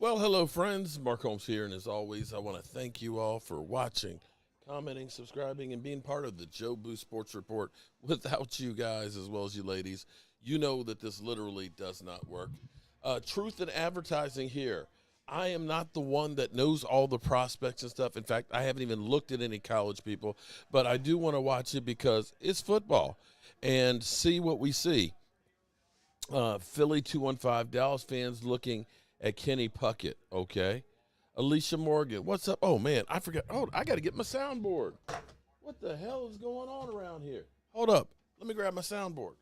Well, hello, friends. Mark Holmes here, and as always, I want to thank you all for watching, commenting, subscribing, and being part of the Jobu Sports Report. Without you guys, as well as you ladies, you know that this literally does not work. Truth in advertising here. I am not the one that knows all the prospects and stuff. In fact, I haven't even looked at any college people, but I do want to watch it because it's football and see what we see. Philly 215, Dallas fans looking at Kenny Puckett, okay? Alicia Morgan, what's up? Oh, man, I forgot. Oh, I got to get my soundboard. What the hell is going on around here? Hold up. Let me grab my soundboard.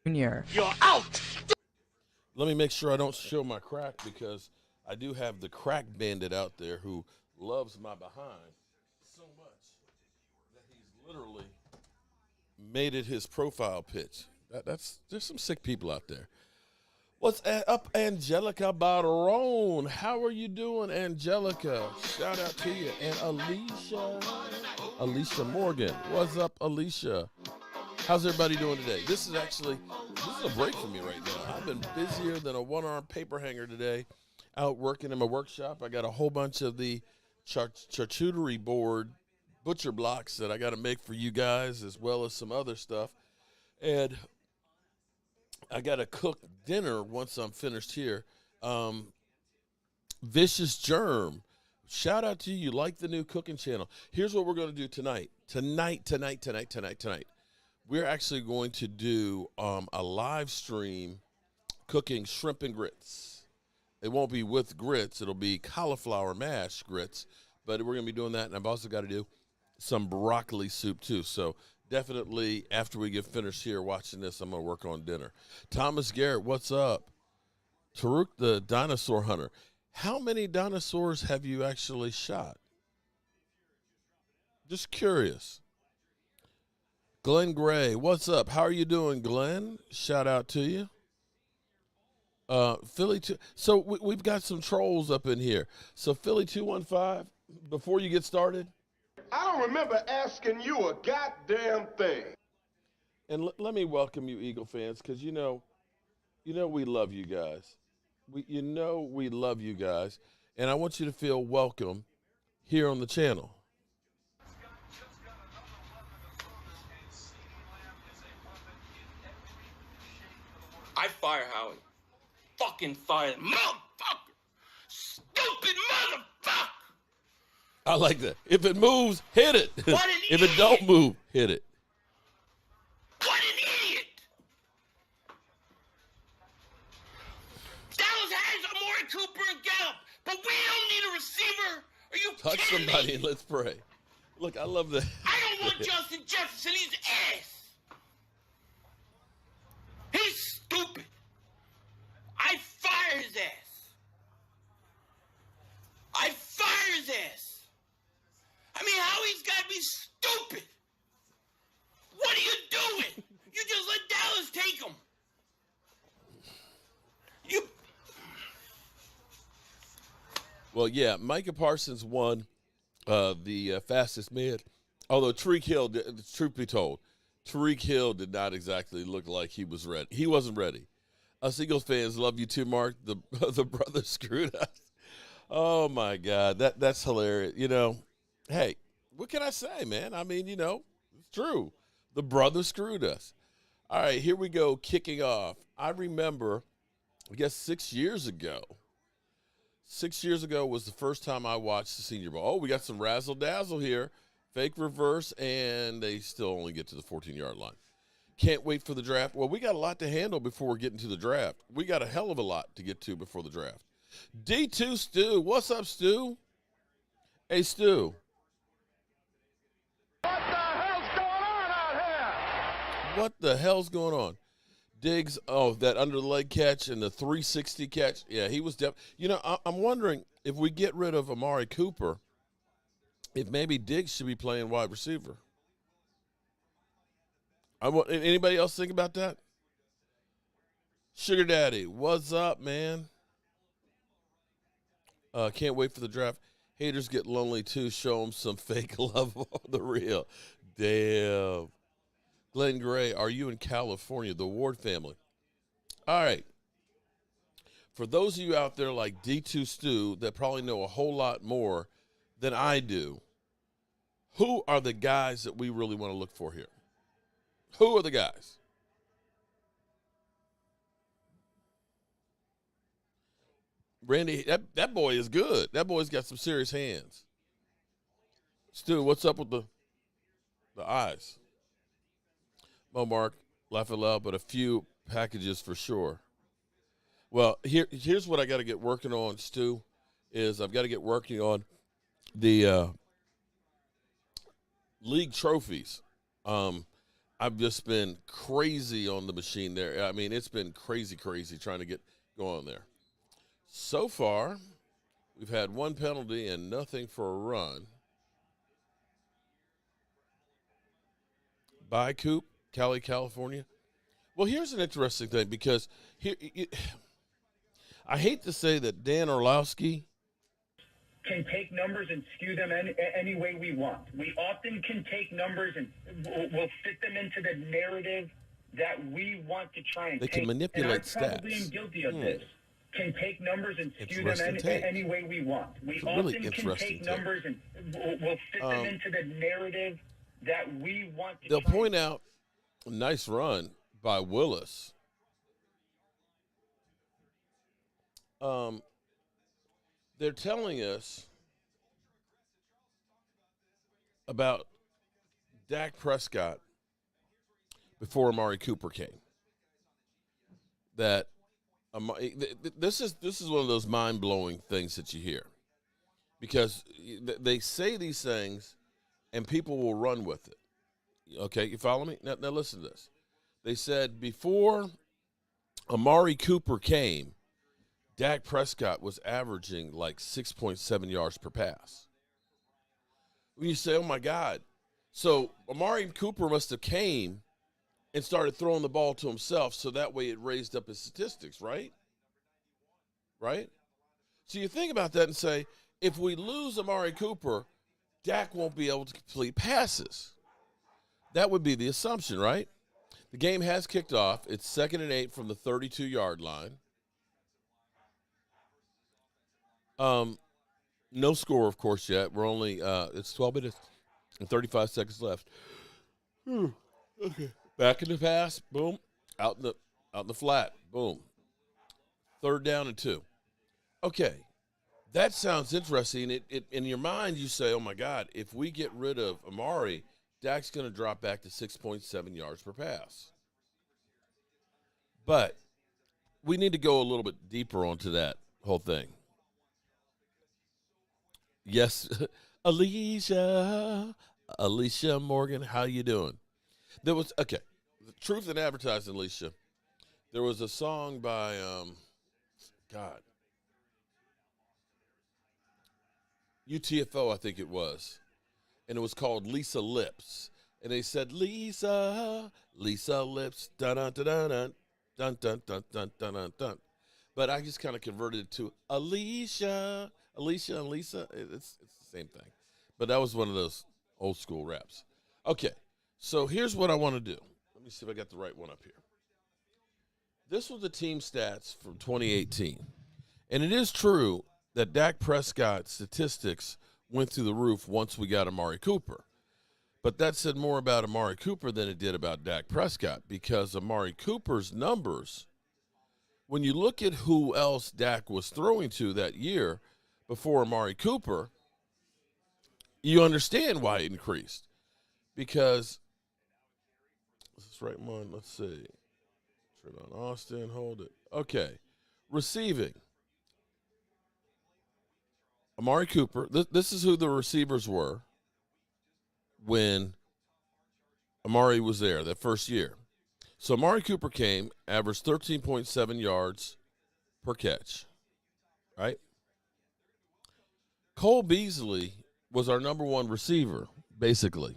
Junior. You're out! Let me make sure I don't show my crack because I do have the crack bandit out there who loves my behind so much that he's literally made it his profile pitch. There's some sick people out there. What's up, Angelica Barone? How are you doing, Angelica? Shout out to you. And Alicia Morgan. What's up, Alicia? How's everybody doing today? This is a break for me right now. I've been busier than a one-armed paper hanger today, out working in my workshop. I got a whole bunch of the charcuterie board butcher blocks that I got to make for you guys, as well as some other stuff. And I got to cook dinner once I'm finished here. Vicious Germ. Shout out to you. You like the new cooking channel. Here's what we're going to do tonight. Tonight. We're actually going to do a live stream cooking shrimp and grits. It won't be with grits. It'll be cauliflower mash grits. But we're going to be doing that. And I've also got to do some broccoli soup, too. So definitely after we get finished here watching this, I'm going to work on dinner. Thomas Garrett, what's up? Taruk the dinosaur hunter. How many dinosaurs have you actually shot? Just curious. Glenn Gray, what's up? How are you doing, Glenn? Shout out to you. Philly 2. So we've got some trolls up in here. So Philly 215, before you get started. I don't remember asking you a goddamn thing. And let me welcome you, Eagle fans, because you know we love you guys. We love you guys. And I want you to feel welcome here on the channel. I fire Howie. Fucking fire. Motherfucker! Stupid motherfucker! I like that. If it moves, hit it. What an If it don't move, hit it. What an idiot! Dallas has Amari Cooper and Gallup, but we don't need a receiver. Are you Touch kidding somebody me? and let's pray. Look, I love that. I don't want Justin Jefferson. He's ass. He's stupid. I fire his ass. I fire his ass. I mean, Howie's got to be stupid. What are you doing? You just let Dallas take him. You. Well, yeah, Micah Parsons won the fastest man. Although Tariq Hill, truth be told, Tariq Hill did not exactly look like he was ready. He wasn't ready. Us Eagles fans love you too, Mark. The brother screwed us. Oh, my God. That's hilarious. You know, hey, what can I say, man? I mean, it's true. The brother screwed us. All right, here we go, kicking off. I remember, I guess 6 years ago. 6 years ago was the first time I watched the Senior Bowl. Oh, we got some razzle-dazzle here. Fake reverse, and they still only get to the 14-yard line. Can't wait for the draft. Well, we got a lot to handle before we're getting to the draft. We got a hell of a lot to get to before the draft. D2 Stu. What's up, Stu? Hey, Stu. What the hell's going on out here? What the hell's going on? Diggs, that under the leg catch and the 360 catch. Yeah, he was I'm wondering if we get rid of Amari Cooper, if maybe Diggs should be playing wide receiver. Anybody else think about that? Sugar Daddy, what's up, man? Can't wait for the draft. Haters get lonely too. Show them some fake love on the real. Damn. Glenn Gray, are you in California? The Ward family. All right. For those of you out there like D2 Stu that probably know a whole lot more than I do, who are the guys that we really want to look for here? Who are the guys? Randy, that boy is good. That boy's got some serious hands. Stu, what's up with the eyes? Mo Mark, laugh aloud, but a few packages for sure. Well, here's what I got to get working on, Stu, is I've got to get working on the league trophies. I've just been crazy on the machine there. I mean, it's been crazy trying to get going there. So far, we've had one penalty and nothing for a run. By Coop, Cali, California. Well, here's an interesting thing because here, I hate to say that Dan Orlowski can take numbers and skew them any way we want. We often can take numbers and we'll fit them into the narrative that we want to try and they take. can manipulate and I probably stats. am guilty of this. Can take numbers and skew them any way we want. We it's often really can take numbers and we'll fit them into the narrative that we want to they'll try point out a nice run by Willis. They're telling us about Dak Prescott before Amari Cooper came. That this is one of those mind-blowing things that you hear, because they say these things and people will run with it. Okay, you follow me? Now listen to this. They said before Amari Cooper came, Dak Prescott was averaging like 6.7 yards per pass. When you say, oh, my God. So Amari Cooper must have came and started throwing the ball to himself so that way it raised up his statistics, right? Right? So you think about that and say, if we lose Amari Cooper, Dak won't be able to complete passes. That would be the assumption, right? The game has kicked off. It's 2nd and 8 from the 32-yard line. No score, of course, yet. We're only it's 12 minutes and 35 seconds left. Okay. Back in the pass, boom. Out in the flat, boom. 3rd down and 2. Okay. That sounds interesting. It in your mind you say, oh my God, if we get rid of Amari, Dak's going to drop back to 6.7 yards per pass. But we need to go a little bit deeper onto that whole thing. Yes, Alicia Morgan, how you doing? There was, okay, Truth in Advertising, Alicia. There was a song by, UTFO, I think it was. And it was called Lisa Lips. And they said, Lisa Lips, dun-dun-dun-dun, dun-dun-dun-dun-dun-dun. But I just kind of converted it to Alicia and Lisa. It's the same thing. But that was one of those old school raps. Okay, so here's what I want to do. Let me see if I got the right one up here. This was the team stats from 2018. And it is true that Dak Prescott's statistics went through the roof once we got Amari Cooper. But that said more about Amari Cooper than it did about Dak Prescott, because Amari Cooper's numbers, when you look at who else Dak was throwing to that year before Amari Cooper, you understand why it increased. Because, let's write one, let's see. Trayvon Austin, hold it. Okay, receiving. Amari Cooper, this is who the receivers were when Amari was there that first year. So Amari Cooper came, averaged 13.7 yards per catch, right? Cole Beasley was our number one receiver, basically.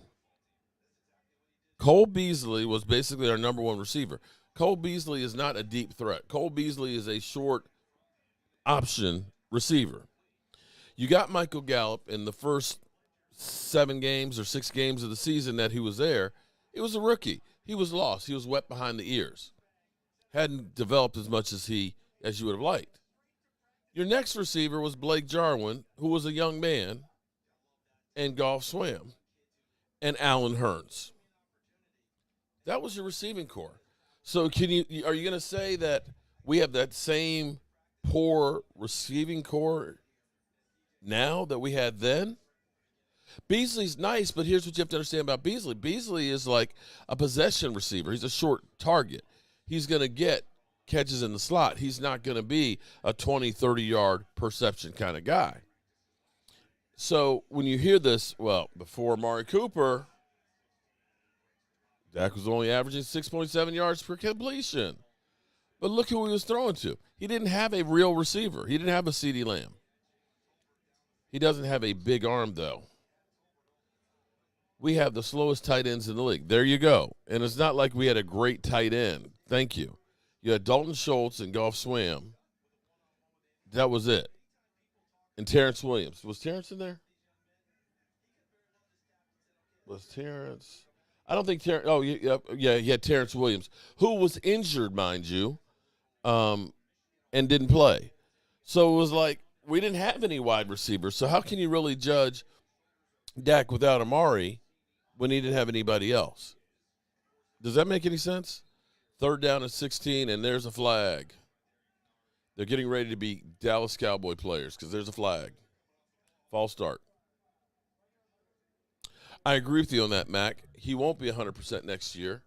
Cole Beasley was basically our number one receiver. Cole Beasley is not a deep threat. Cole Beasley is a short option receiver. You got Michael Gallup in the first 7 games or 6 games of the season that he was there. It was a rookie. He was lost. He was wet behind the ears. Hadn't developed as much as you would have liked. Your next receiver was Blake Jarwin, who was a young man and golf swam, and Alan Hearns. That was your receiving core. So are you going to say that we have that same poor receiving core now that we had then? Beasley's nice, but here's what you have to understand about Beasley. Beasley is like a possession receiver. He's a short target. He's going to get catches in the slot. He's not going to be a 20, 30-yard perception kind of guy. So when you hear this, well, before Amari Cooper, Dak was only averaging 6.7 yards per completion. But look who he was throwing to. He didn't have a real receiver. He didn't have a CeeDee Lamb. He doesn't have a big arm, though. We have the slowest tight ends in the league. There you go. And it's not like we had a great tight end. Thank you. You had Dalton Schultz and Golf Swam. That was it. And Terrence Williams. Was Terrence in there? Was Terrence? I don't think Terrence. Oh, yeah, he had Terrence Williams, who was injured, mind you, and didn't play. So it was like we didn't have any wide receivers. So how can you really judge Dak without Amari when he didn't have anybody else? Does that make any sense? 3rd down and 16, and there's a flag. They're getting ready to be Dallas Cowboy players because there's a flag. False start. I agree with you on that, Mac. He won't be 100% next year,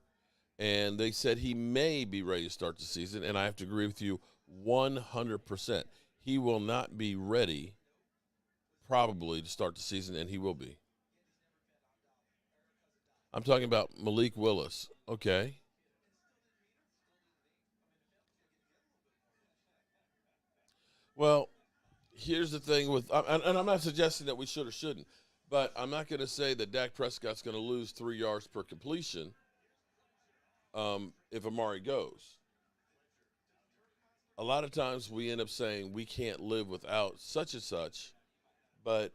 and they said he may be ready to start the season, and I have to agree with you 100%. He will not be ready probably to start the season, and he will be. I'm talking about Malik Willis. Okay. Well, here's the thing with, and I'm not suggesting that we should or shouldn't, but I'm not going to say that Dak Prescott's going to lose 3 yards per completion if Amari goes. A lot of times we end up saying we can't live without such and such, but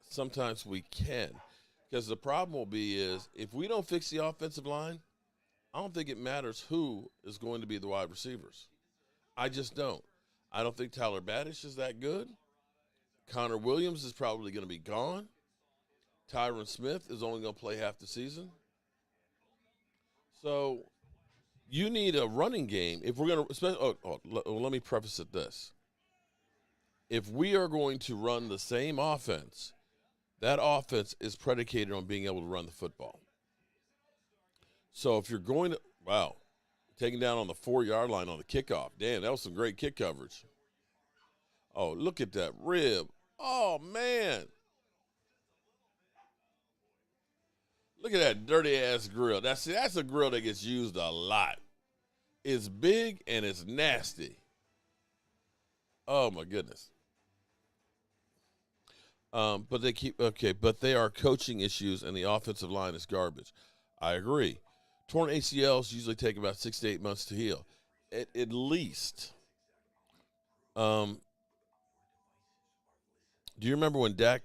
sometimes we can. Because the problem will be is if we don't fix the offensive line, I don't think it matters who is going to be the wide receivers. I just don't. I don't think Tyler Badish is that good. Connor Williams is probably going to be gone. Tyron Smith is only going to play half the season. So you need a running game. If we're going to, let me preface it this. If we are going to run the same offense, that offense is predicated on being able to run the football. So if you're going to, taking down on the 4-yard line on the kickoff. Damn, that was some great kick coverage. Oh, look at that rib. Oh, man. Look at that dirty-ass grill. That's a grill that gets used a lot. It's big and it's nasty. Oh, my goodness. But they are coaching issues, and the offensive line is garbage. I agree. Torn ACLs usually take about 6 to 8 months to heal, at least. Do you remember when Dak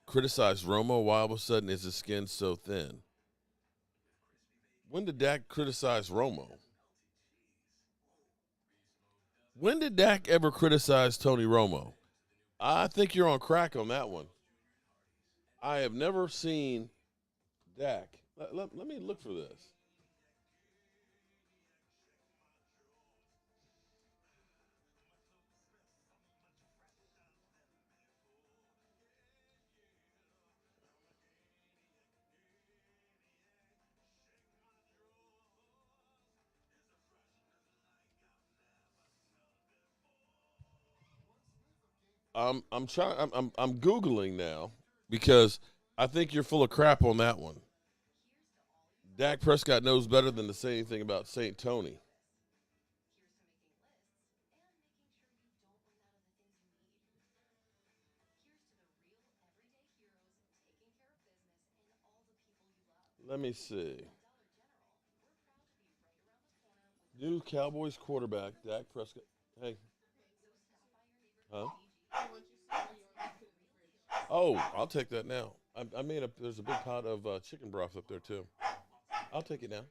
criticized Romo? Why all of a sudden is his skin so thin? When did Dak criticize Romo? When did Dak ever criticize Tony Romo? I think you're on crack on that one. I have never seen Dak. Let me look for this. I'm Googling now because I think you're full of crap on that one. Dak Prescott knows better than to say anything about St. Tony. Let me see. New Cowboys quarterback, Dak Prescott. Hey. Huh? Oh, I'll take that now. I made a. There's a big pot of chicken broth up there too. I'll take it now.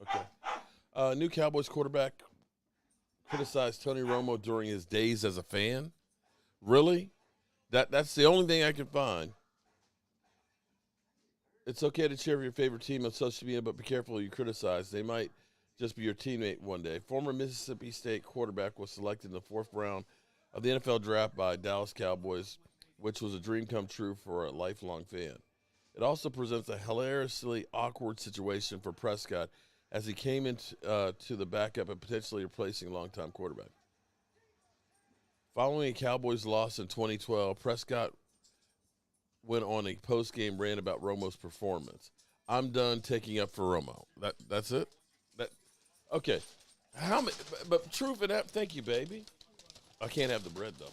Okay. New Cowboys quarterback criticized Tony Romo during his days as a fan. Really? That's the only thing I can find. It's okay to cheer for your favorite team on social media, but be careful who you criticize. They might just be your teammate one day. Former Mississippi State quarterback was selected in the 4th round of the NFL draft by Dallas Cowboys, which was a dream come true for a lifelong fan. It also presents a hilariously awkward situation for Prescott as he came into to the backup and potentially replacing longtime quarterback. Following a Cowboys loss in 2012, Prescott went on a post-game rant about Romo's performance. I'm done taking up for Romo. That's it. Okay. How many? But truth in that. Thank you, baby. I can't have the bread though.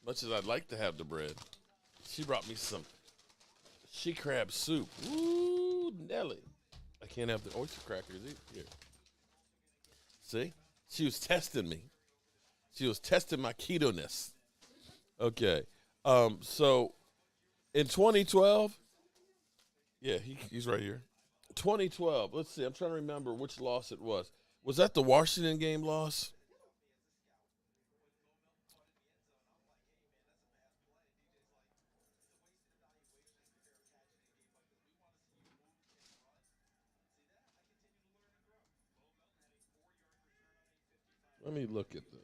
Much as I'd like to have the bread, she brought me some she crab soup. Ooh, Nelly. I can't have the oyster crackers either. Here. See? She was testing me. She was testing my keto-ness. Okay. So in 2012, yeah, he's right here. 2012. Let's see. I'm trying to remember which loss it was. Was that the Washington game loss? Let me look at this.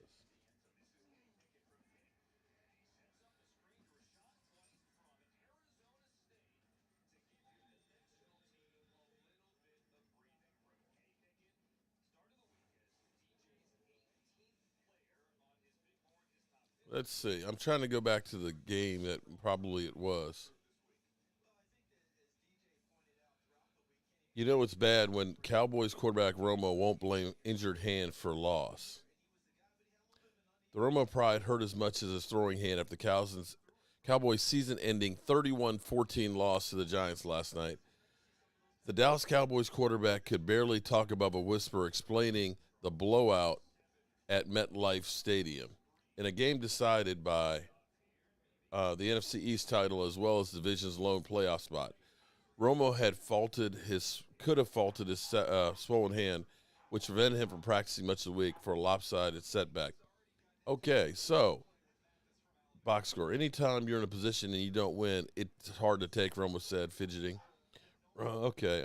Let's see. I'm trying to go back to the game that probably it was. You know it's bad when Cowboys quarterback Romo won't blame injured hand for loss. The Romo pride hurt as much as his throwing hand after the Cowboys season-ending 31-14 loss to the Giants last night. The Dallas Cowboys quarterback could barely talk above a whisper explaining the blowout at MetLife Stadium in a game decided by the NFC East title as well as the division's lone playoff spot. Romo could have faulted his swollen hand, which prevented him from practicing much of the week for a lopsided setback. Okay, so box score. Anytime you're in a position and you don't win, it's hard to take, Romo said, fidgeting. Okay,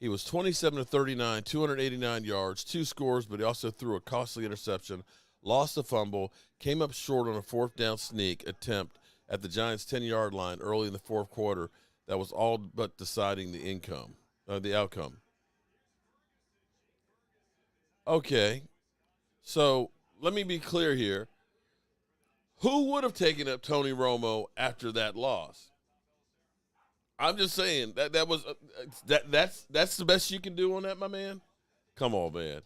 He was 27 to 39, 289 yards, 2 scores, but he also threw a costly interception, lost a fumble, came up short on a 4th down sneak attempt at the Giants' 10-yard line early in the 4th quarter that was all but deciding the outcome. Okay, so let me be clear here. Who would have taken up Tony Romo after that loss? I'm just saying that's the best you can do on that, my man. Come on, man.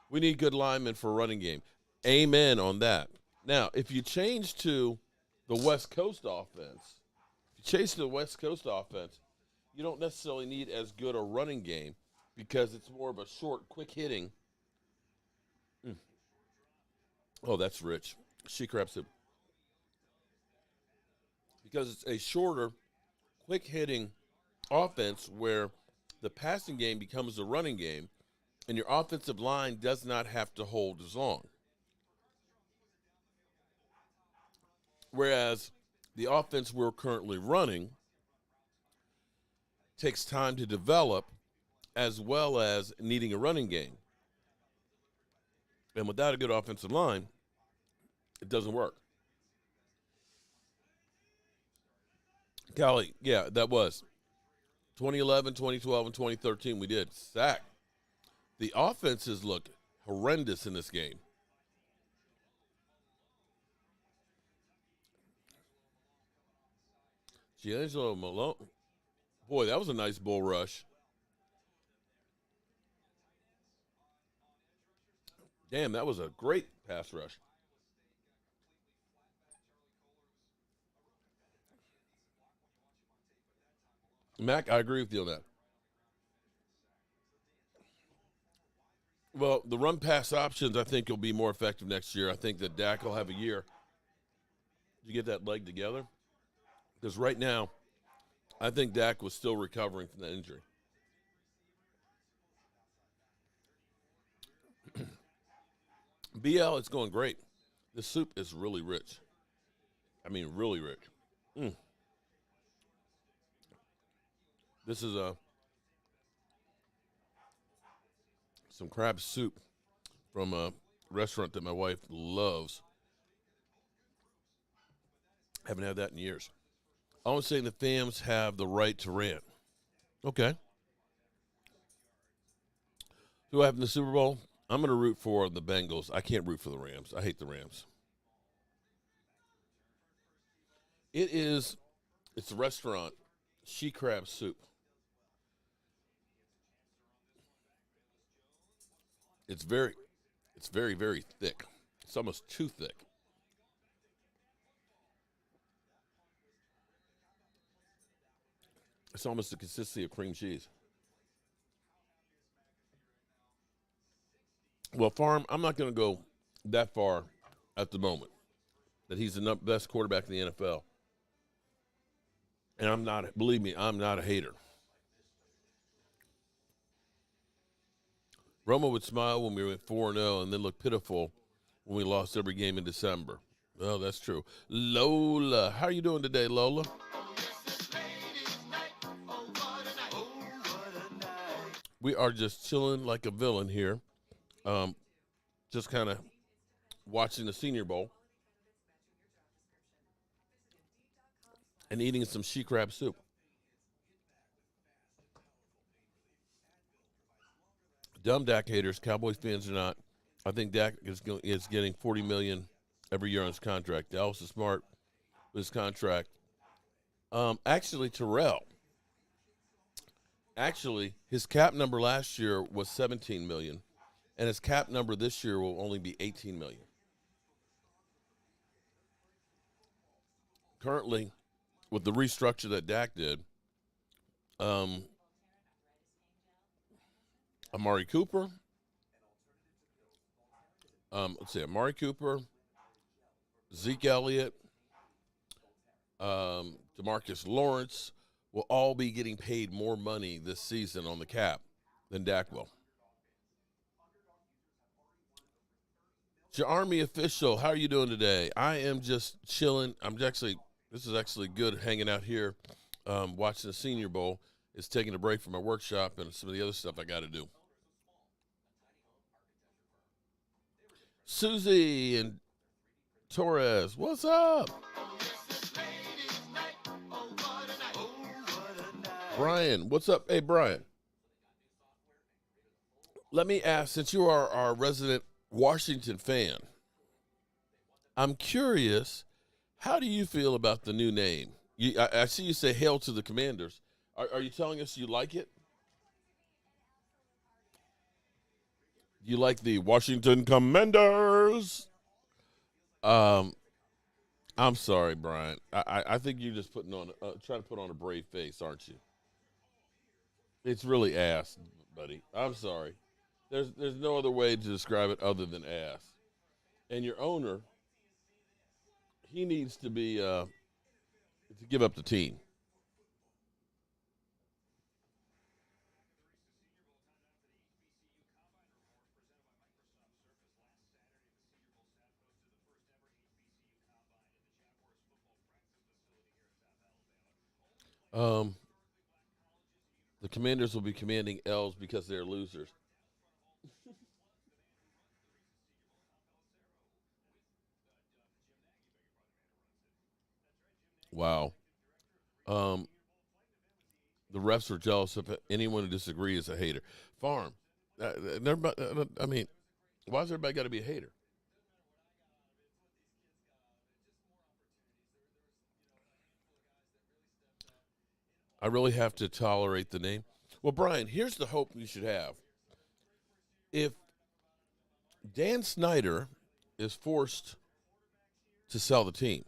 We need good linemen for running game. Amen on that. Now, if you change to the West Coast offense, you don't necessarily need as good a running game because it's more of a short, quick hitting. Oh, that's rich. She craps it. Because it's a shorter, quick hitting offense where the passing game becomes a running game and your offensive line does not have to hold as long. Whereas the offense we're currently running takes time to develop as well as needing a running game. And without a good offensive line, it doesn't work. Golly, yeah, that was 2011, 2012, and 2013 we did. Sack. The offenses look horrendous in this game. D'Angelo Malone. Boy, that was a nice bull rush. Damn, that was a great pass rush. Mac, I agree with you on that. Well, the run pass options, I think, will be more effective next year. I think that Dak will have a year to get that leg together. Because right now, I think Dak was still recovering from that injury. BL is going great. The soup is really rich. I mean, really rich. Mm. This is some crab soup from a restaurant that my wife loves. Haven't had that in years. I'm saying the fans have the right to rant. Okay. Who happened in the Super Bowl? I'm going to root for the Bengals. I can't root for the Rams. I hate the Rams. It's a restaurant, she crab soup. It's very, very thick. It's almost too thick. It's almost the consistency of cream cheese. Well, Farm, I'm not going to go that far at the moment that he's the best quarterback in the NFL. And I'm not, believe me, I'm not a hater. Roma would smile when we went 4-0 and then look pitiful when we lost every game in December. Well, that's true. Lola, how are you doing today, Lola? We are just chilling like a villain here. Just kind of watching the Senior Bowl and eating some she crab soup. Dumb Dak haters, Cowboys fans are not. I think Dak is getting $40 million every year on his contract. Dallas is smart with his contract. Actually, Terrell. Actually, his cap number last year was $17 million, and his cap number this year will only be $18 million. Currently, with the restructure that Dak did, Amari Cooper, Amari Cooper, Zeke Elliott, DeMarcus Lawrence will all be getting paid more money this season on the cap than Dak will. Your Army official, how are you doing today? I am just chilling. This is actually good hanging out here, watching the Senior Bowl. It's taking a break from my workshop and some of the other stuff I got to do. Susie and Torres, what's up? Brian, what's up? Hey, Brian. Let me ask, since you are our resident Washington fan, I'm curious, how do you feel about the new name? I see you say hail to the Commanders. Are you telling us you like it? You like the Washington Commanders? I'm sorry, Brian. I think you're just trying to put on a brave face, aren't you? It's really ass, buddy. I'm sorry. There's no other way to describe it other than ass. And your owner, he needs to be to give up the team. The Commanders will be commanding L's because they're losers. Wow. The refs are jealous of anyone who disagrees is a hater. Farm. I mean, why has everybody got to be a hater? I really have to tolerate the name. Well, Brian, here's the hope you should have. If Dan Snyder is forced to sell the team,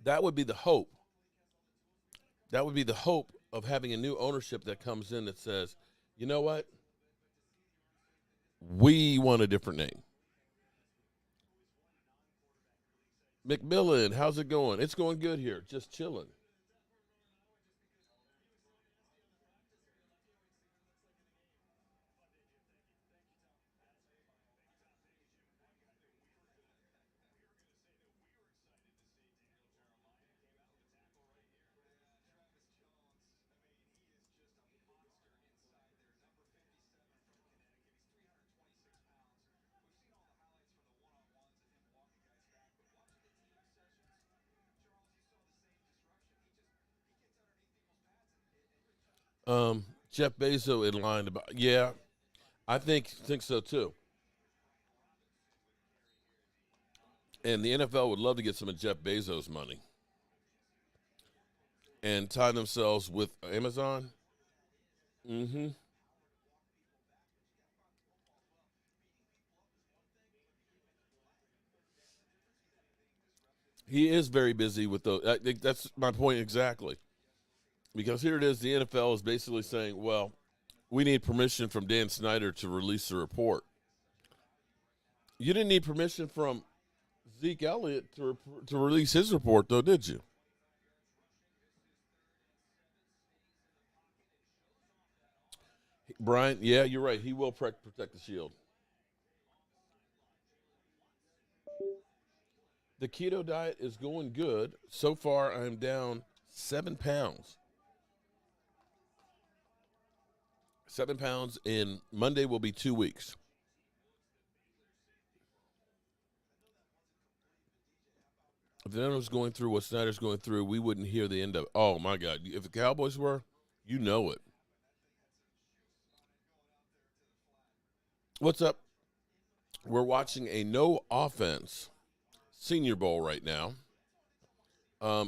that would be the hope. That would be the hope of having a new ownership that comes in that says, you know what? We want a different name. McMillan, how's it going? It's going good here. Just chilling. Jeff Bezos in line about. Yeah, I think so too. And the NFL would love to get some of Jeff Bezos' money and tie themselves with Amazon. Mm-hmm. He is very busy with those. I think that's my point exactly. Because here it is, the NFL is basically saying, well, we need permission from Dan Snyder to release the report. You didn't need permission from Zeke Elliott to release his report, though, did you? Brian, yeah, you're right. He will protect the shield. The keto diet is going good. So far, I'm down 7 pounds. 7 pounds, and Monday will be 2 weeks. If the NFL was going through what Snyder's going through, we wouldn't hear the end of it. Oh, my God. If the Cowboys were, you know it. What's up? We're watching a no offense Senior Bowl right now.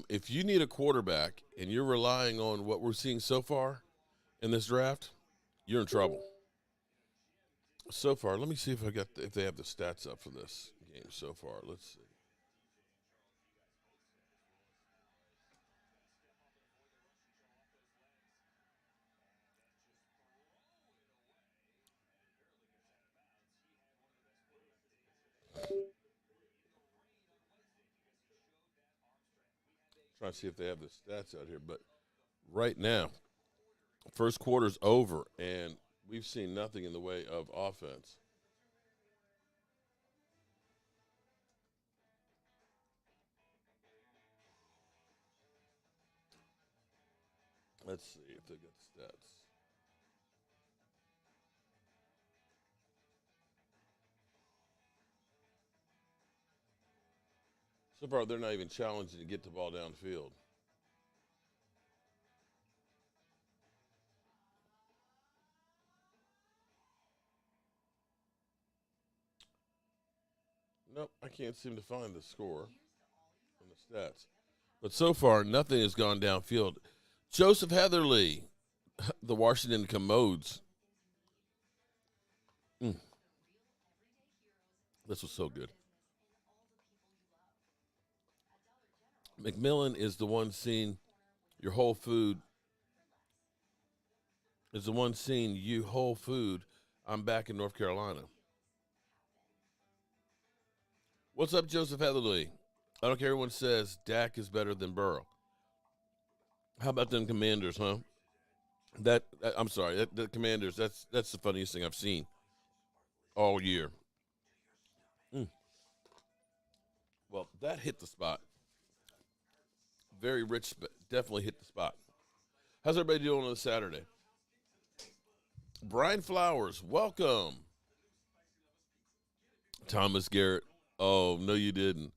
If you need a quarterback and you're relying on what we're seeing so far in this draft, you're in trouble. So far, let me see if they have the stats up for this game so far. Let's see. Trying to see if they have the stats out here, but right now, first quarter's over, and we've seen nothing in the way of offense. Let's see if they got the stats. So far, they're not even challenging to get the ball downfield. Nope, I can't seem to find the score and the stats. But so far, nothing has gone downfield. Joseph Heatherly, the Washington Commodes. Mm, this was so good. McMillan is the one seeing your whole food. Is the one seeing you whole food. I'm back in North Carolina. What's up, Joseph Heatherly? I don't care. Everyone says Dak is better than Burrow. How about them Commanders, huh? I'm sorry, the Commanders. That's the funniest thing I've seen all year. Mm. Well, that hit the spot. Very rich, but definitely hit the spot. How's everybody doing on a Saturday? Brian Flowers, welcome. Thomas Garrett. Oh, no, you didn't.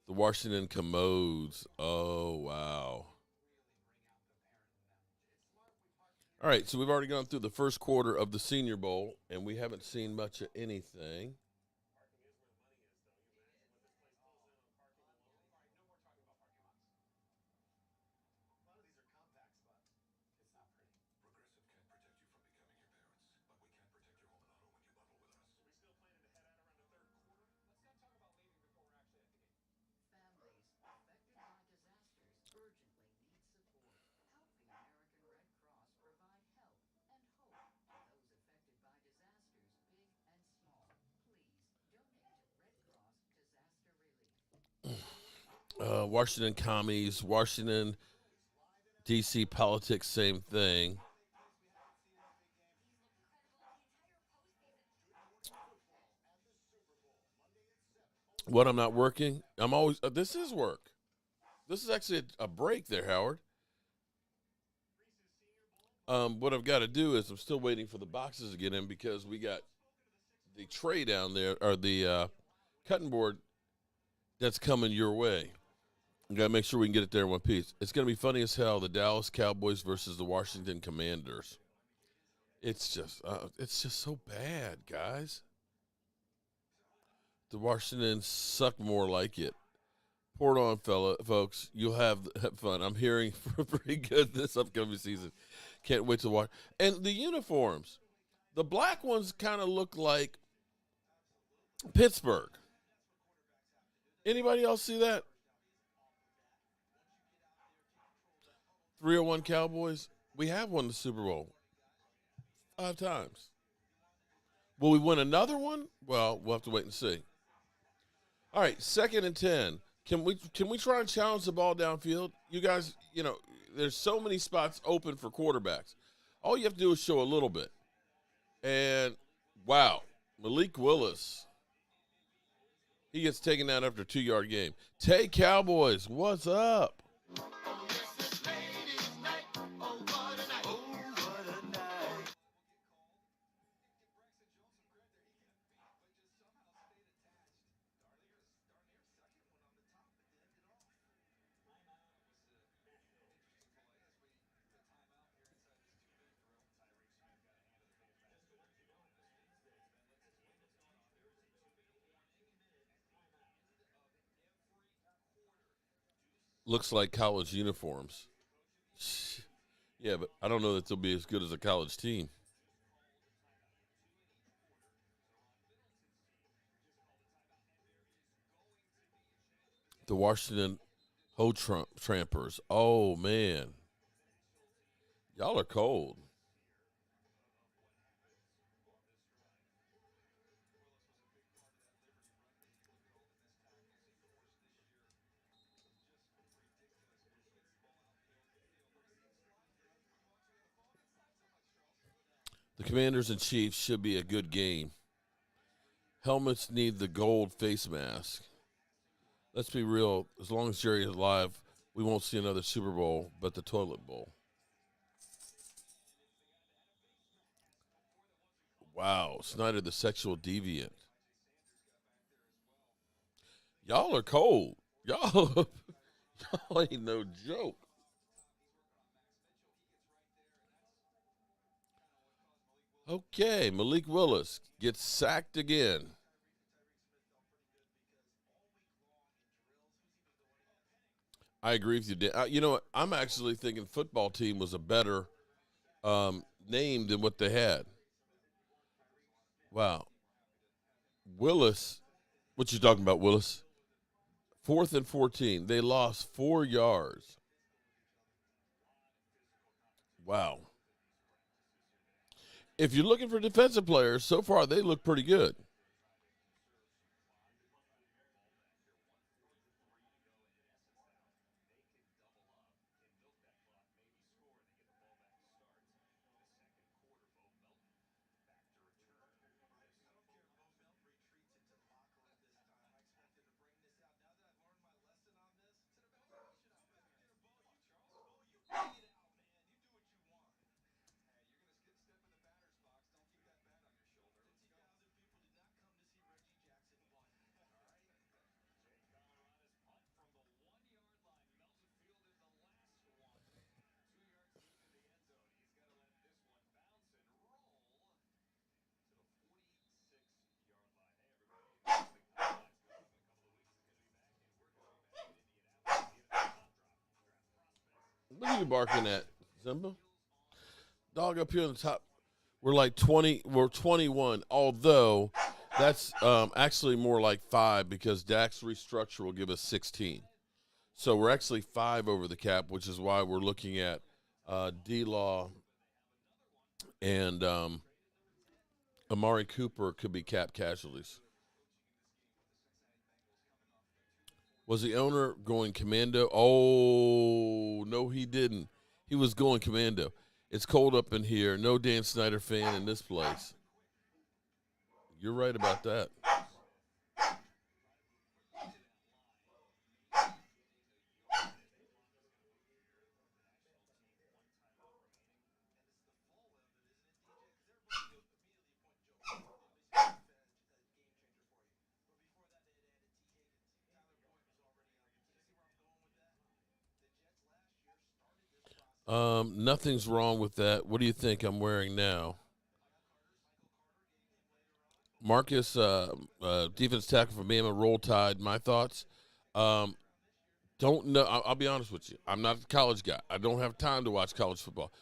The Washington Commodes. Oh, wow. All right, so we've already gone through the first quarter of the Senior Bowl, and we haven't seen much of anything. Washington commies, Washington, D.C. politics, same thing. What I'm not working, I'm always, this is work. This is actually a break there, Howard. What I've got to do is I'm still waiting for the boxes to get in because we got the tray down there, or the cutting board that's coming your way. We got to make sure we can get it there in one piece. It's going to be funny as hell, the Dallas Cowboys versus the Washington Commanders. It's just so bad, guys. The Washingtons suck more like it. Pour it on, folks. You'll have fun. I'm hearing pretty good this upcoming season. Can't wait to watch. And the uniforms. The black ones kind of look like Pittsburgh. Anybody else see that? 301 Cowboys. We have won the Super Bowl 5 times. Will we win another one? Well, we'll have to wait and see. All right, 2nd and 10. Can we try and challenge the ball downfield? You guys, there's so many spots open for quarterbacks. All you have to do is show a little bit. And, wow, Malik Willis. He gets taken down after a 2-yard game. Tay Cowboys, what's up? Looks like college uniforms. Yeah, but I don't know that they'll be as good as a college team. The Washington Trampers. Oh, man. Y'all are cold. The Commanders and Chiefs should be a good game. Helmets need the gold face mask. Let's be real. As long as Jerry is alive, we won't see another Super Bowl, but the toilet bowl. Wow. Snyder, the sexual deviant. Y'all are cold. Y'all ain't no joke. Okay, Malik Willis gets sacked again. I agree with you, Dan. You know what? I'm actually thinking football team was a better name than what they had. Wow. Willis, what you talking about, Willis? 4th and 14. They lost 4 yards. Wow. If you're looking for defensive players, so far they look pretty good. What are you barking at, Simba? Dog up here on the top. We're like 20. We're 21. Although that's actually more like 5 because Dak's restructure will give us 16. So we're actually 5 over the cap, which is why we're looking at D-Law and Amari Cooper could be cap casualties. Was the owner going commando? Oh, no, he didn't. He was going commando. It's cold up in here. No Dan Snyder fan in this place. You're right about that. Nothing's wrong with that. What do you think I'm wearing now? Marcus, defense tackle for B.A.M. Roll Tide. My thoughts? Don't know. I'll be honest with you. I'm not a college guy. I don't have time to watch college football.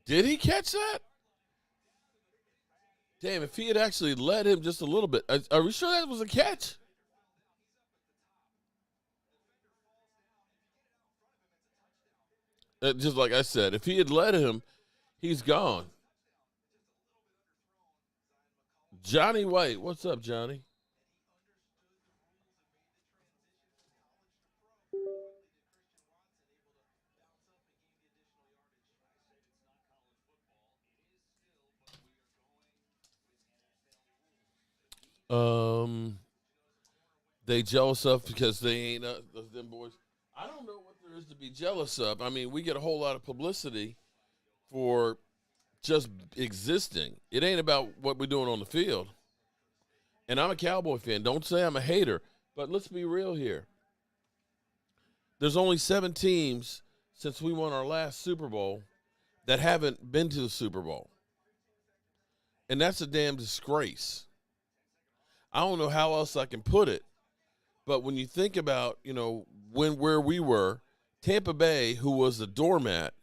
Did he catch that? Damn, if he had actually led him just a little bit. Are we sure that was a catch? Just like I said, if he had led him, he's gone. Johnny White. What's up, Johnny? They jealous of because they ain't them boys. I don't know what there is to be jealous of. I mean, we get a whole lot of publicity for just existing. It ain't about what we're doing on the field. And I'm a Cowboy fan. Don't say I'm a hater, but let's be real here. There's only 7 teams since we won our last Super Bowl that haven't been to the Super Bowl. And that's a damn disgrace. I don't know how else I can put it, but when you think about, where we were, Tampa Bay, who was a doormat,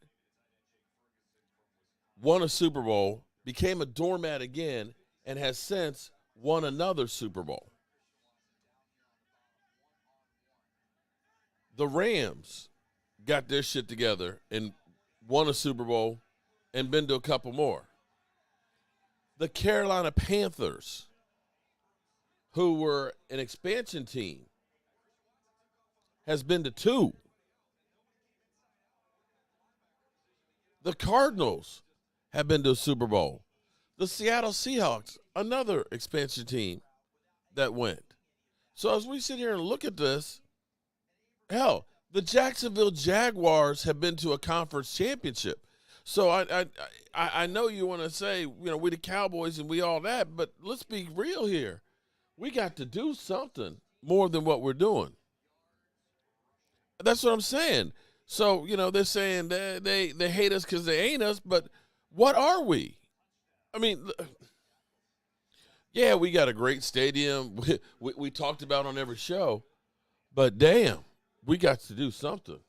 won a Super Bowl, became a doormat again, and has since won another Super Bowl. The Rams got their shit together and won a Super Bowl and been to a couple more. The Carolina Panthers, who were an expansion team, has been to 2. The Cardinals have been to a Super Bowl. The Seattle Seahawks, another expansion team that went. So as we sit here and look at this, hell, the Jacksonville Jaguars have been to a conference championship. So I know you want to say, we the Cowboys and we all that, but let's be real here. We got to do something more than what we're doing. That's what I'm saying. So, they're saying they hate us because they ain't us, but what are we? I mean, yeah, we got a great stadium. We talked about on every show, but damn, we got to do something.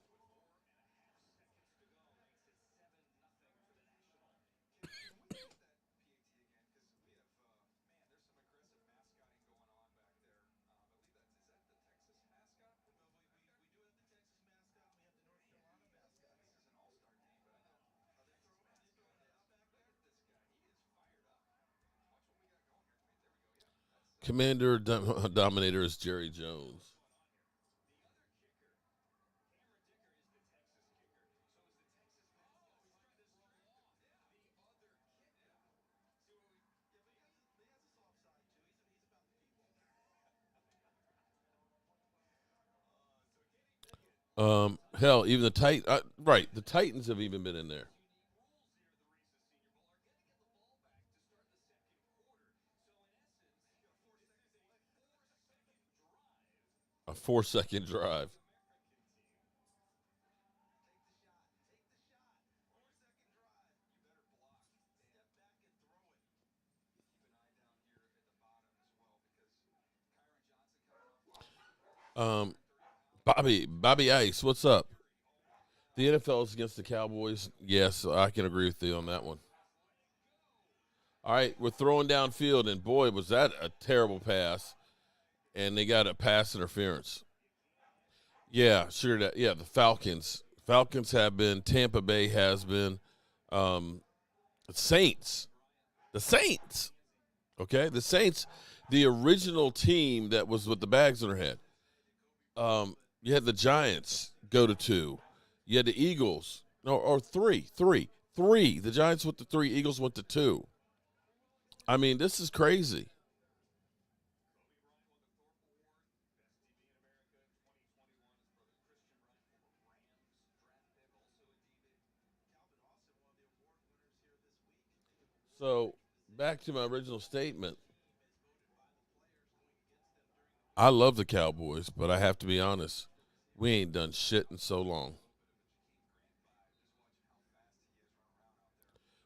Commander Dominator is Jerry Jones. Hell, even the the Titans have even been in there. A 4-second drive. Um, Bobby Ice, what's up? The NFL is against the Cowboys. Yes, I can agree with you on that one. All right, we're throwing downfield, and boy, was that a terrible pass. And they got a pass interference. Yeah, sure. The Falcons. Falcons have been. Tampa Bay has been. Saints. The Saints Okay, the Saints, the original team that was with the bags on their head. You had the Giants go to 2. You had the Eagles, or three. The Giants went to 3, Eagles went to 2. I mean, this is crazy. So, back to my original statement. I love the Cowboys, but I have to be honest. We ain't done shit in so long.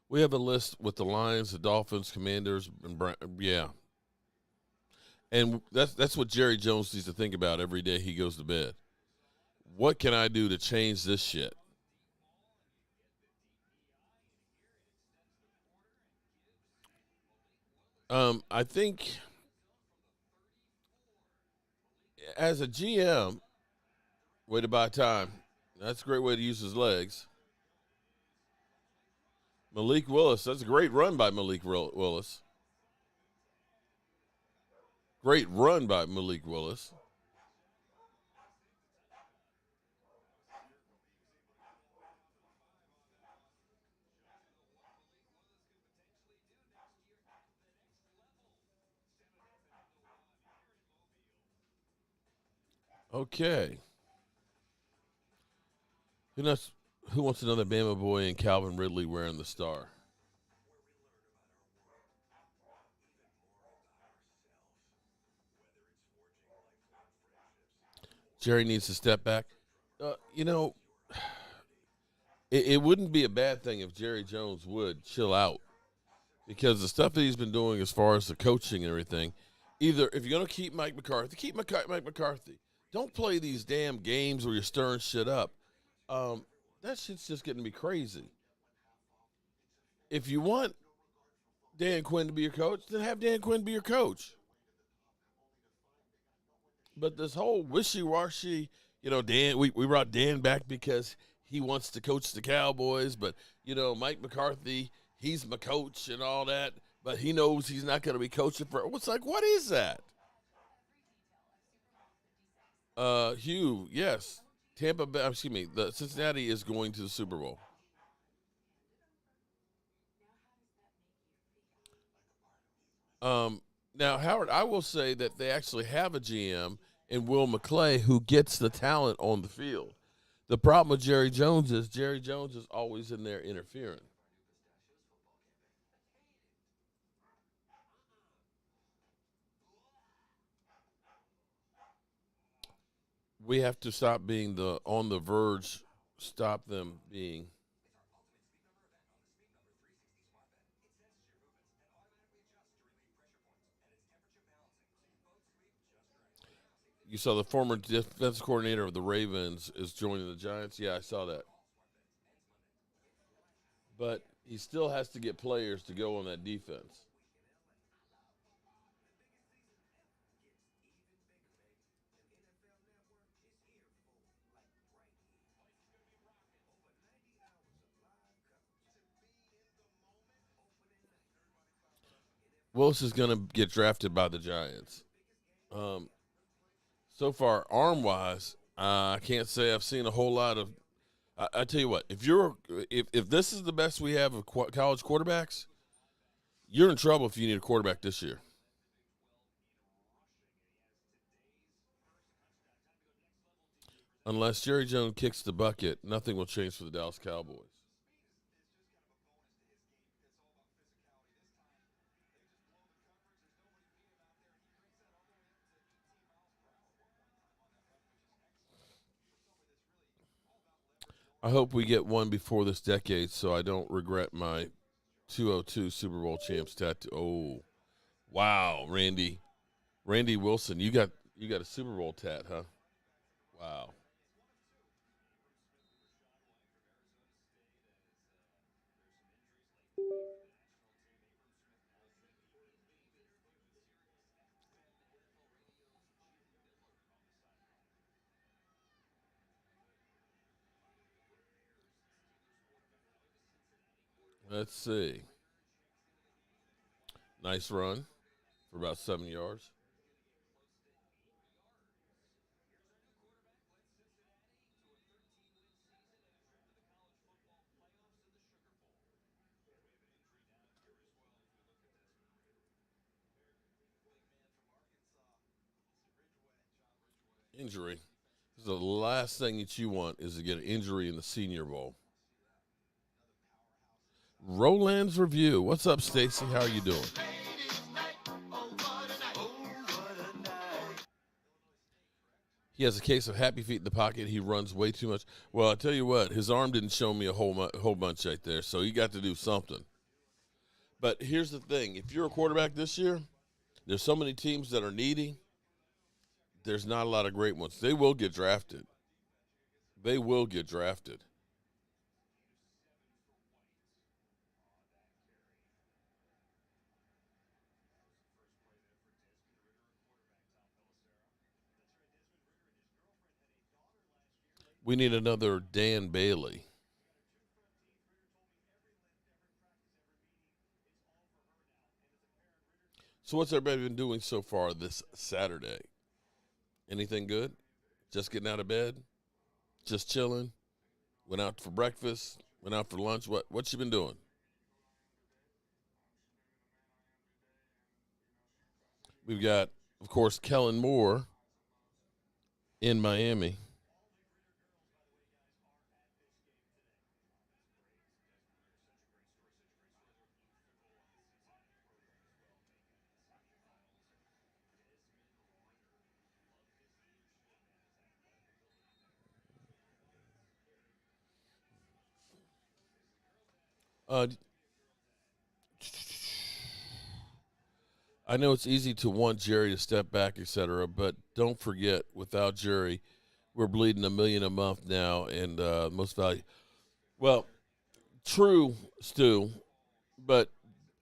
We have a list with the Lions, the Dolphins, Commanders, and yeah. And that's what Jerry Jones needs to think about every day he goes to bed. What can I do to change this shit? I think as a GM, way to buy time. That's a great way to use his legs. Malik Willis, that's a great run by Malik Willis. Great run by Malik Willis. Okay. Who knows? Who wants another Bama boy and Calvin Ridley wearing the star? Jerry needs to step back. You know, it wouldn't be a bad thing if Jerry Jones would chill out because the stuff that he's been doing as far as the coaching and everything, either if you're going to keep Mike McCarthy, keep Mike McCarthy. Don't play these damn games where you're stirring shit up. That shit's just getting me crazy. If you want Dan Quinn to be your coach, then have Dan Quinn be your coach. But this whole wishy-washy, Dan, we brought Dan back because he wants to coach the Cowboys, but, Mike McCarthy, he's my coach and all that, but he knows he's not going to be coaching for – it's like, what is that? Hugh, yes. The Cincinnati is going to the Super Bowl. Now, Howard, I will say that they actually have a GM in Will McClay who gets the talent on the field. The problem with Jerry Jones is always in there interfering. We have to stop being the on the verge, stop them being. You saw the former defense coordinator of the Ravens is joining the Giants. Yeah, I saw that. But he still has to get players to go on that defense. Willis is going to get drafted by the Giants. Um, so far, arm wise, I can't say I've seen a whole lot of. I tell you what, if this is the best we have of college quarterbacks, you're in trouble if you need a quarterback this year. Unless Jerry Jones kicks the bucket, nothing will change for the Dallas Cowboys. I hope we get one before this decade so I don't regret my 202 Super Bowl champs tattoo. Oh, wow, Randy. Randy Wilson, you got a Super Bowl tat, huh? Wow. Let's see. Nice run. for about 7 yards. Injury. The last thing that you want is to get an injury in the Senior Bowl. Roland's Review. What's up, Stacy? How are you doing? He has a case of happy feet in the pocket. He runs way too much. Well, I tell you what, his arm didn't show me a whole bunch right there, so he got to do something. But here's the thing. If you're a quarterback this year, there's so many teams that are needy. There's not a lot of great ones. They will get drafted. They will get drafted. We need another Dan Bailey. So what's everybody been doing so far this Saturday? Anything good? Just getting out of bed? Just chilling? Went out for breakfast? Went out for lunch? What you been doing? We've got, of course, Kellen Moore in Miami. Uh, I know it's easy to want Jerry to step back, etc., but don't forget, without Jerry, we're bleeding $1 million a month now, and most value. Well, true, Stu, but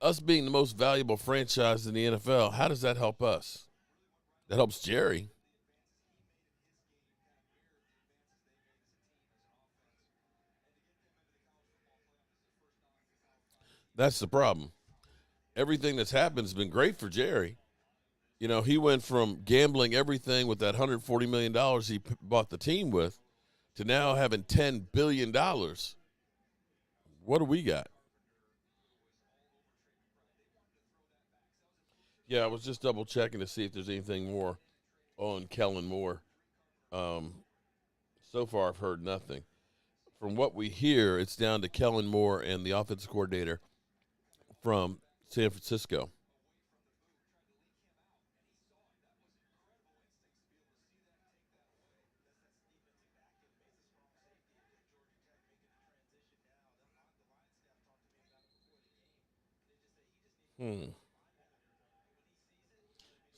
us being the most valuable franchise in the NFL, how does that help us? That helps Jerry. That's the problem. Everything that's happened has been great for Jerry. You know, he went from gambling everything with that $140 million he bought the team with to now having $10 billion. What do we got? Yeah, I was just double checking to see if there's anything more on Kellen Moore. Um, so far, I've heard nothing. From what we hear, it's down to Kellen Moore and the offensive coordinator from San Francisco.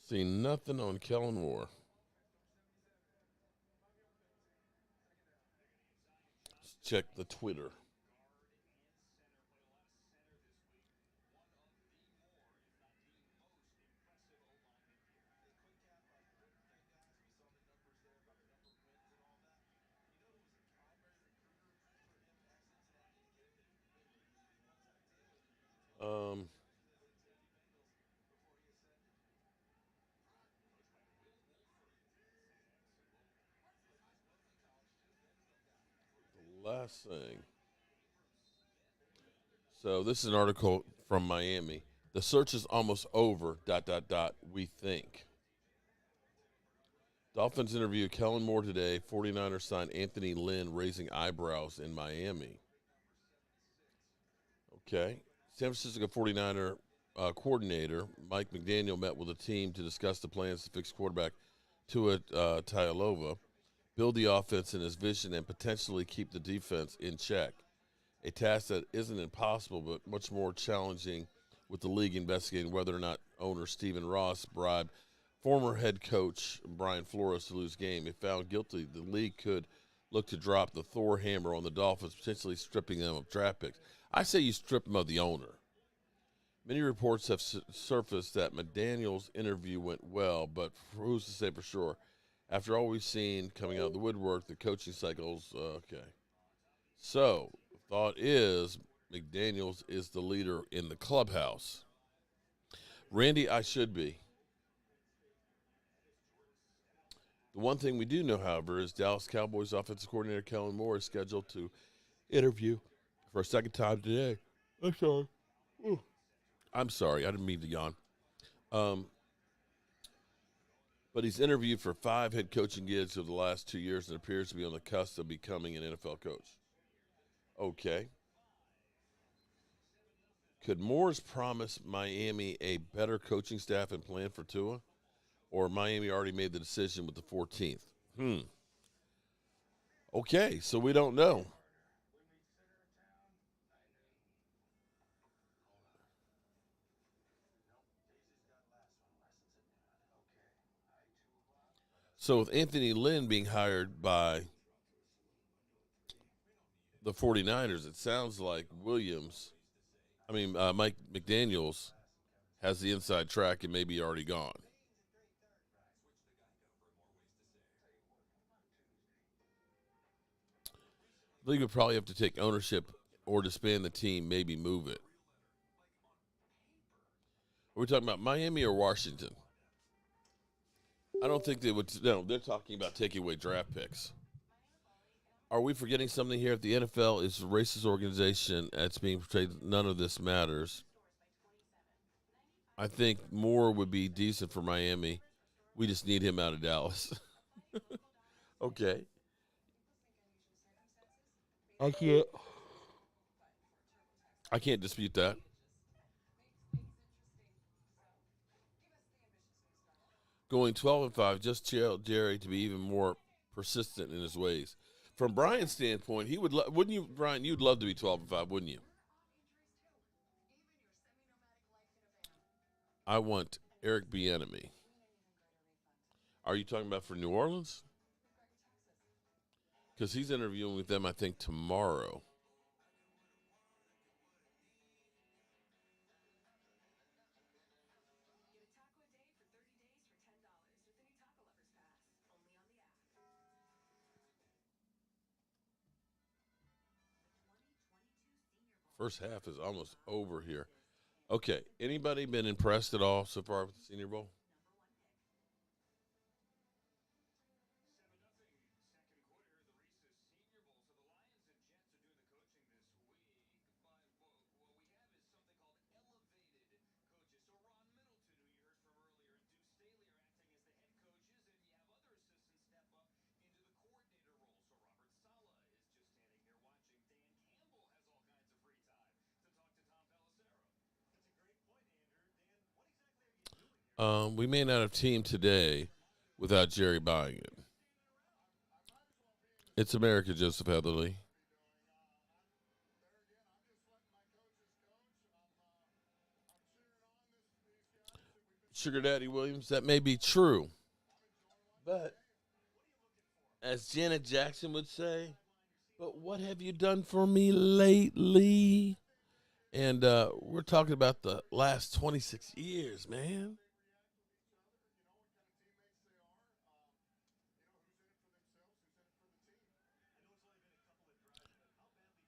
See nothing on Kellen Moore. Let's check the Twitter. Um, the last thing. So this is an article from Miami. The search is almost over. Dot dot dot. We think. Dolphins interview Kellen Moore today. 49ers signed Anthony Lynn, raising eyebrows in Miami. Okay. San Francisco 49er coordinator Mike McDaniel met with the team to discuss the plans to fix quarterback Tua Tagovailoa, build the offense in his vision, and potentially keep the defense in check. A task that isn't impossible but much more challenging, with the league investigating whether or not owner Stephen Ross bribed former head coach Brian Flores to lose game. If found guilty, the league could look to drop the Thor hammer on the Dolphins, potentially stripping them of draft picks. I say you strip them of the owner. Many reports have surfaced that McDaniel's interview went well, but who's to say for sure? After all we've seen coming out of the woodwork, the coaching cycles, okay. So, the thought is McDaniels is the leader in the clubhouse. Randy, I should be. The one thing we do know, however, is Dallas Cowboys offensive coordinator Kellen Moore is scheduled to interview for a second time today. I'm sorry. Ooh. I'm sorry. I didn't mean to yawn. But he's interviewed for 5 head coaching gigs over the last 2 years and appears to be on the cusp of becoming an NFL coach. Okay. Could Moore's promise Miami a better coaching staff and plan for Tua? Or Miami already made the decision with the 14th? Okay, so we don't know. So with Anthony Lynn being hired by the 49ers, it sounds like Mike McDaniels has the inside track and maybe already gone. The league would probably have to take ownership or disband the team, maybe move it. Are we talking about Miami or Washington? I don't think they would. No, they're talking about taking away draft picks. Are we forgetting something here? If the NFL is a racist organization that's being portrayed, none of this matters. I think Moore would be decent for Miami. We just need him out of Dallas. Okay. I can't dispute that. Going 12-5 just challenged Jerry to be even more persistent in his ways. From Brian's standpoint, he would wouldn't you, Brian? You'd love to be 12-5, wouldn't you? I want Eric B.A.M. Are you talking about for New Orleans? Because he's interviewing with them, I think, tomorrow. First half is almost over here. Okay. Anybody been impressed at all so far with the Senior Bowl? We may not have teamed today without Jerry buying it. It's America, Joseph Heatherly. Sugar Daddy Williams, that may be true. But as Janet Jackson would say, but what have you done for me lately? And we're talking about the last 26 years, man.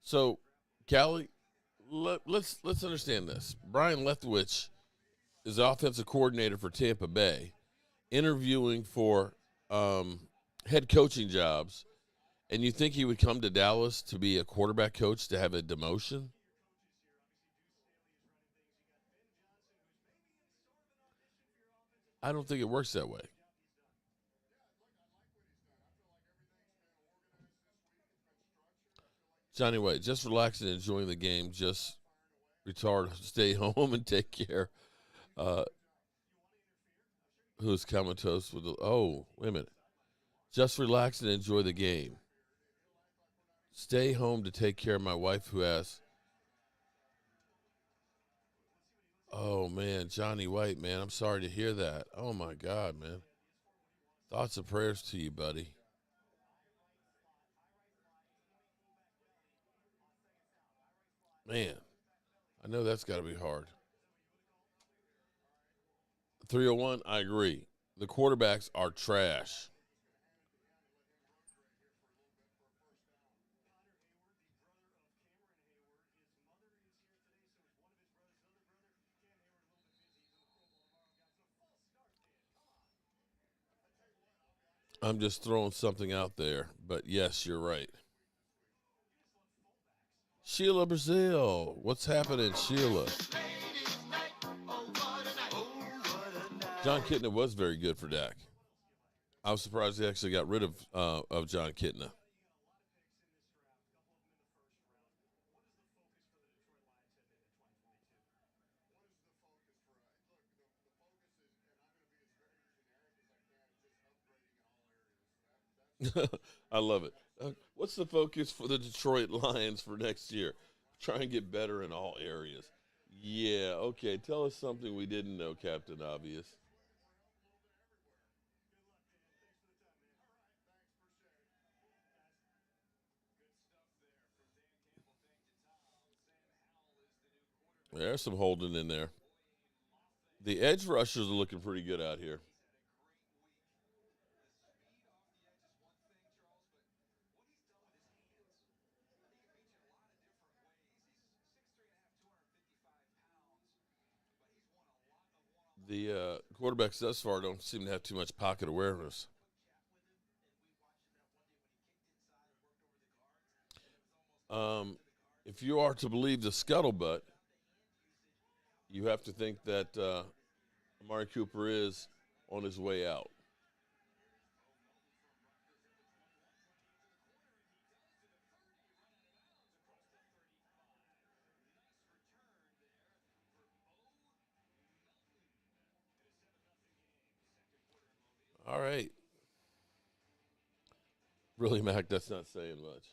So, Callie, let's understand this. Brian Leftwich is the offensive coordinator for Tampa Bay, interviewing for head coaching jobs, and you think he would come to Dallas to be a quarterback coach to have a demotion? I don't think it works that way. Johnny White, just relaxing and enjoying the game. Just retard, stay home and take care. Uh, who's comatose with the? Oh, wait a minute. Just relax and enjoy the game. Stay home to take care of my wife who has. Oh man, Johnny White, man, I'm sorry to hear that. Oh my God, man. Thoughts and prayers to you, buddy. Man, I know that's got to be hard. 301, I agree. The quarterbacks are trash. I'm just throwing something out there, but yes, you're right. Sheila Brazil, what's happening, Sheila? John Kitna was very good for Dak. I was surprised he actually got rid of John Kitna. I love it. What's the focus for the Detroit Lions for next year? Try and get better in all areas. Yeah, okay. Tell us something we didn't know, Captain Obvious. There's some holding in there. The edge rushers are looking pretty good out here. The quarterbacks thus far don't seem to have too much pocket awareness. If you are to believe the scuttlebutt, you have to think that Amari Cooper is on his way out. All right. Really, Mac, that's not saying much.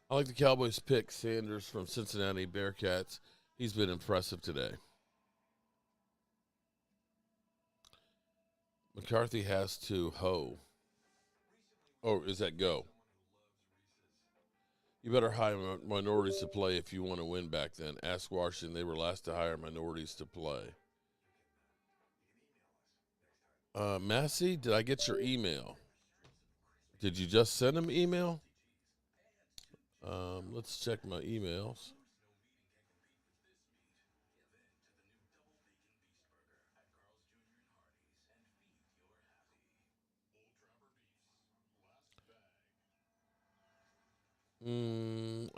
I like the Cowboys pick Sanders from Cincinnati Bearcats. He's been impressive today. McCarthy has to hoe. Or is that go? You better hire minorities to play if you want to win back then. Ask Washington. They were last to hire minorities to play. Massey, did I get your email? Did you just send him email? Let's check my emails.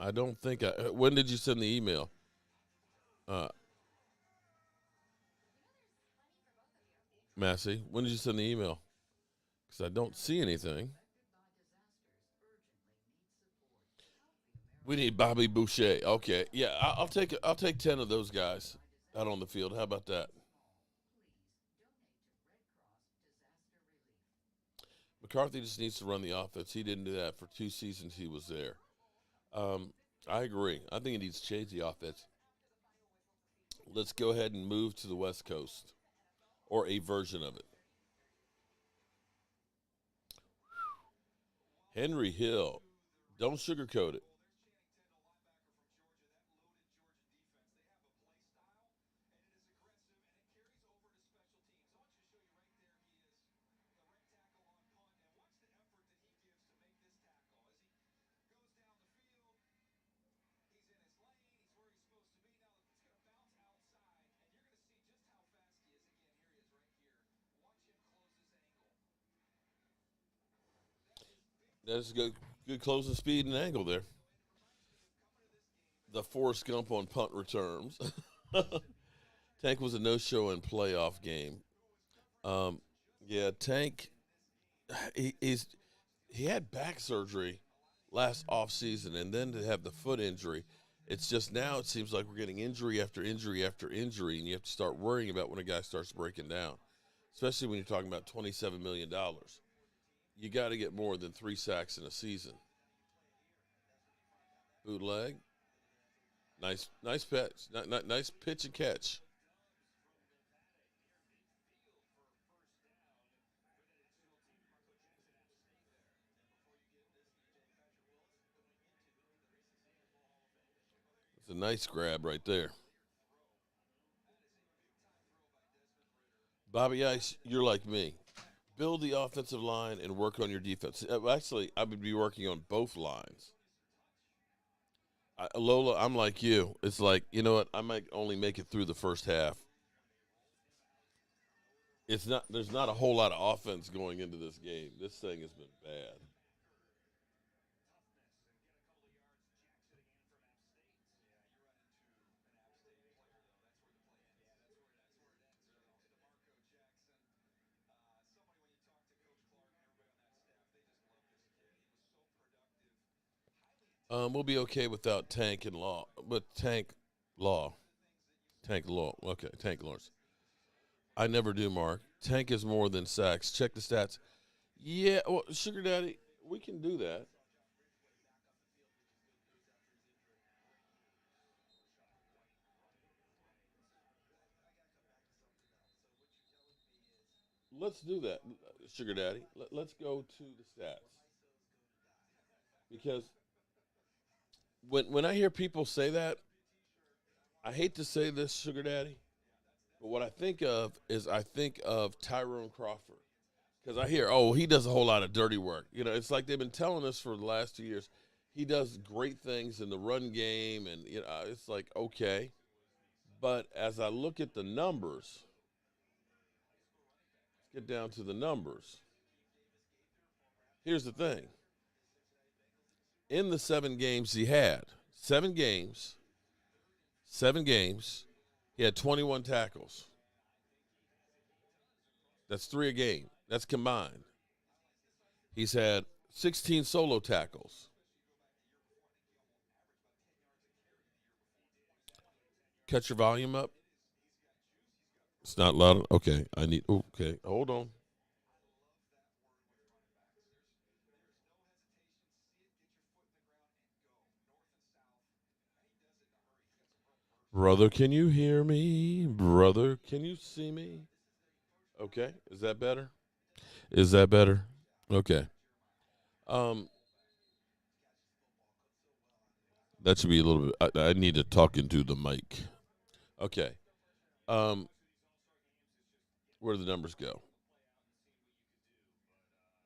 I don't think when did you send the email? Uh, Massey, when did you send the email? Because I don't see anything. We need Bobby Boucher. Okay, yeah, I'll take 10 of those guys out on the field. How about that? McCarthy just needs to run the offense. He didn't do that for 2 seasons he was there. Um, I agree. I think he needs to change the offense. Let's go ahead and move to the West Coast, or a version of it. Henry Hill. Don't sugarcoat it. That's good closing speed and angle there. The Forrest Gump on punt returns. Tank was a no-show in playoff game. Um, yeah, Tank. He had back surgery last offseason, and then to have the foot injury. It's just now it seems like we're getting injury after injury after injury, and you have to start worrying about when a guy starts breaking down, especially when you're talking about $27 million. You got to get more than 3 sacks in a season. Bootleg. Nice pitch. Nice pitch and catch. It's a nice grab right there. Bobby Ice, you're like me. Build the offensive line and work on your defense. Actually, I would be working on both lines. Lola, I'm like you. It's like, you know what? I might only make it through the first half. It's not. There's not a whole lot of offense going into this game. This thing has been bad. We'll be okay without Tank and Law, but Law, Tank Law. Okay, Tank Lawrence. I never do, Mark. Tank is more than sacks. Check the stats. Yeah, well, Sugar Daddy, we can do that. Let's do that, Sugar Daddy. Let's go to the stats because when I hear people say that, I hate to say this, Sugar Daddy, but what I think of is I think of Tyrone Crawford because I hear, oh, he does a whole lot of dirty work. You know, it's like they've been telling us for the last 2 years. He does great things in the run game, and you know, it's like okay. But as I look at the numbers, let's get down to the numbers. Here's the thing: in the 7 games he had, 7 games, 7 games, he had 21 tackles. That's 3 a game. That's combined. He's had 16 solo tackles. Cut your volume up. It's not loud. Okay, I need. Okay, hold on. Brother, can you hear me? Brother, can you see me? Okay, is that better? Is that better? Okay. Um, that should be a little bit. I need to talk into the mic. Okay. Um, where do the numbers go?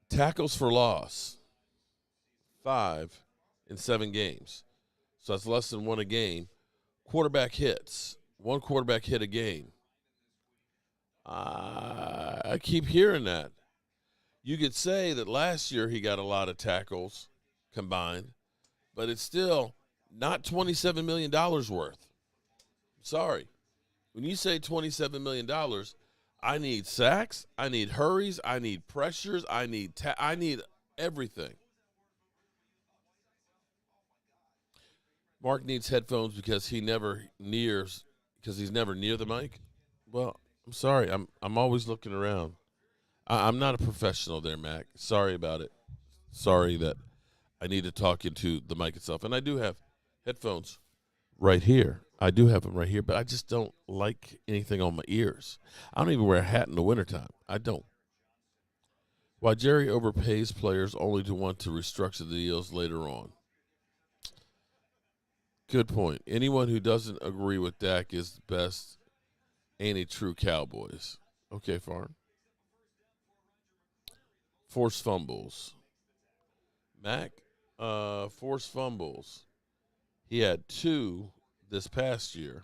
Tackles for loss, 5 in 7 games. So that's less than 1 a game. Quarterback hits, 1 quarterback hit a game. I keep hearing that. You could say that last year he got a lot of tackles combined, but it's still not $27 million worth. Sorry. When you say $27 million, I need sacks, I need hurries, I need pressures, I need everything. Mark needs headphones because he's never near the mic. Well, I'm sorry. I'm always looking around. I'm not a professional there, Mac. Sorry about it. Sorry that I need to talk into the mic itself. And I do have headphones right here. I do have them right here, but I just don't like anything on my ears. I don't even wear a hat in the wintertime. I don't. Why Jerry overpays players only to want to restructure the deals later on. Good point. Anyone who doesn't agree with Dak is the best ain't a true Cowboys. Okay, Farm. Forced fumbles. Mac, forced fumbles. He had 2 this past year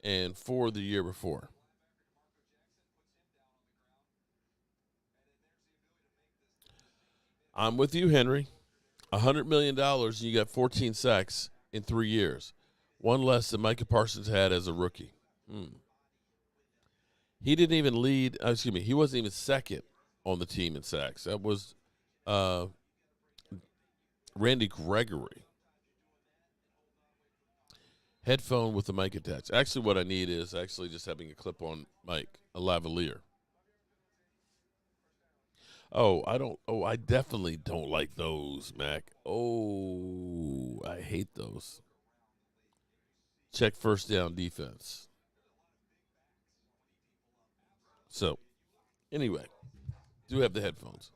and 4 the year before. I'm with you, Henry. $100 million and you got 14 sacks in 3 years. One less than Micah Parsons had as a rookie. He didn't even lead. Excuse me. He wasn't even second on the team in sacks. That was uh, Randy Gregory. Headphone with the mic attached. Actually, what I need is actually just having a clip-on mic, a lavalier. Oh, I don't. Oh, I definitely don't like those, Mac. Oh, I hate those. Check first down defense. So, anyway, do have the headphones.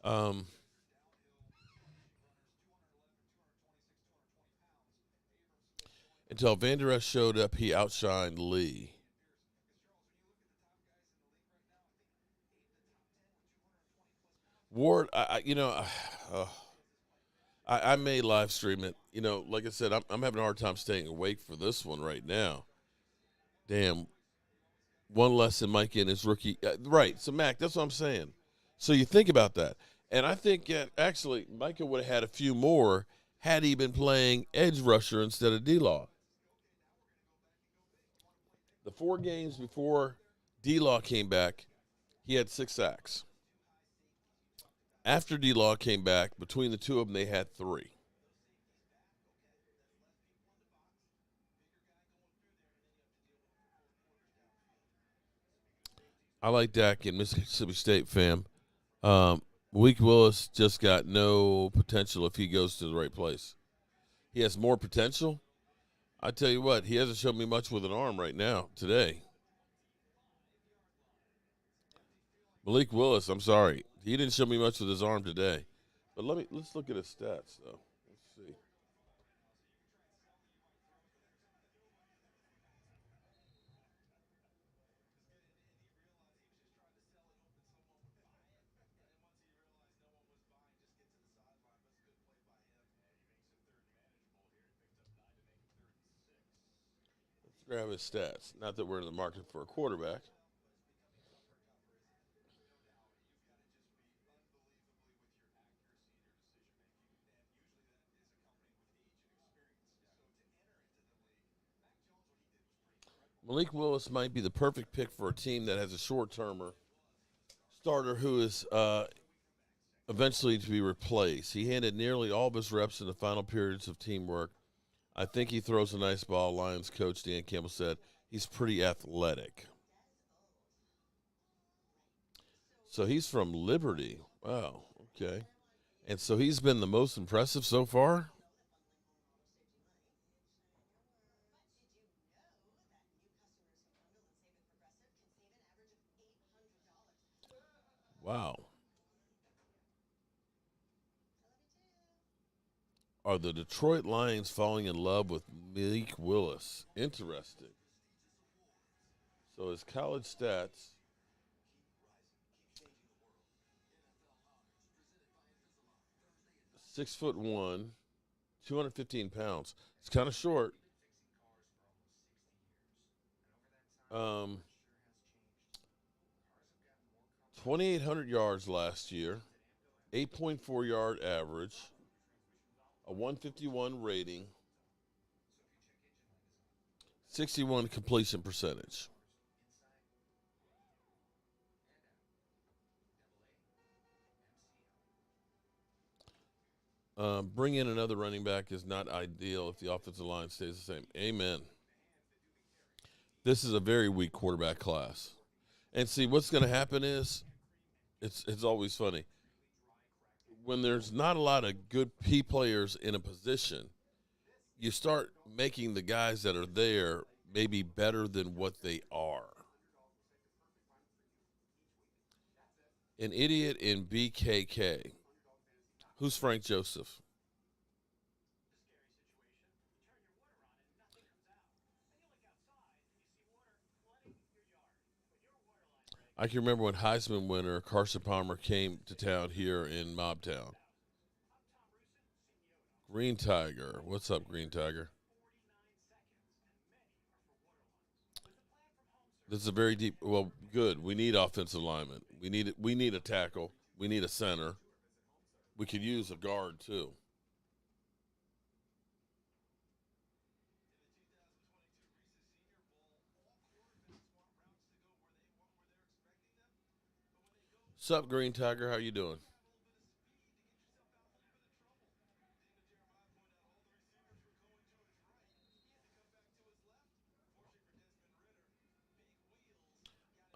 Um, until Van Der Esch showed up, he outshined Lee. Ward, uh, I may live stream it. Like I said, I'm having a hard time staying awake for this one right now. Damn, one less than Mike in his rookie. Right. So, Mac, that's what I'm saying. So you think about that. And I think actually Micah would have had a few more had he been playing edge rusher instead of D-Law. The 4 games before D-Law came back, he had 6 sacks. After D-Law came back, between the two of them, they had 3. I like Dak in Mississippi State, fam. Malik Willis just got no potential if he goes to the right place. He has more potential. I tell you what, he hasn't shown me much with an arm right now, today. Malik Willis, I'm sorry. He didn't show me much with his arm today. But let's look at his stats, though. Let's see. Let's grab his stats. Not that we're in the market for a quarterback. Malik Willis might be the perfect pick for a team that has a short-termer starter who is eventually to be replaced. He handed nearly all of his reps in the final periods of teamwork. I think he throws a nice ball, Lions coach Dan Campbell said. He's pretty athletic. So he's from Liberty. Wow, okay. And so he's been the most impressive so far? Wow. Are the Detroit Lions falling in love with Malik Willis? Interesting. So his college stats, 6'1", 215 pounds. It's kind of short. 2,800 yards last year, 8.4 yard average, a 151 rating, 61 completion percentage. Bring in another running back is not ideal if the offensive line stays the same. Amen. This is a very weak quarterback class. And see, what's going to happen is, it's always funny. When there's not a lot of good P players in a position, you start making the guys that are there maybe better than what they are. An idiot in BKK. Who's Frank Joseph? I can remember when Heisman winner Carson Palmer came to town here in Mobtown. Green Tiger. What's up, Green Tiger? This is a very deep. Well, good. We need offensive linemen. We need a tackle. We need a center. We could use a guard too. Sup, Green Tiger? How you doing?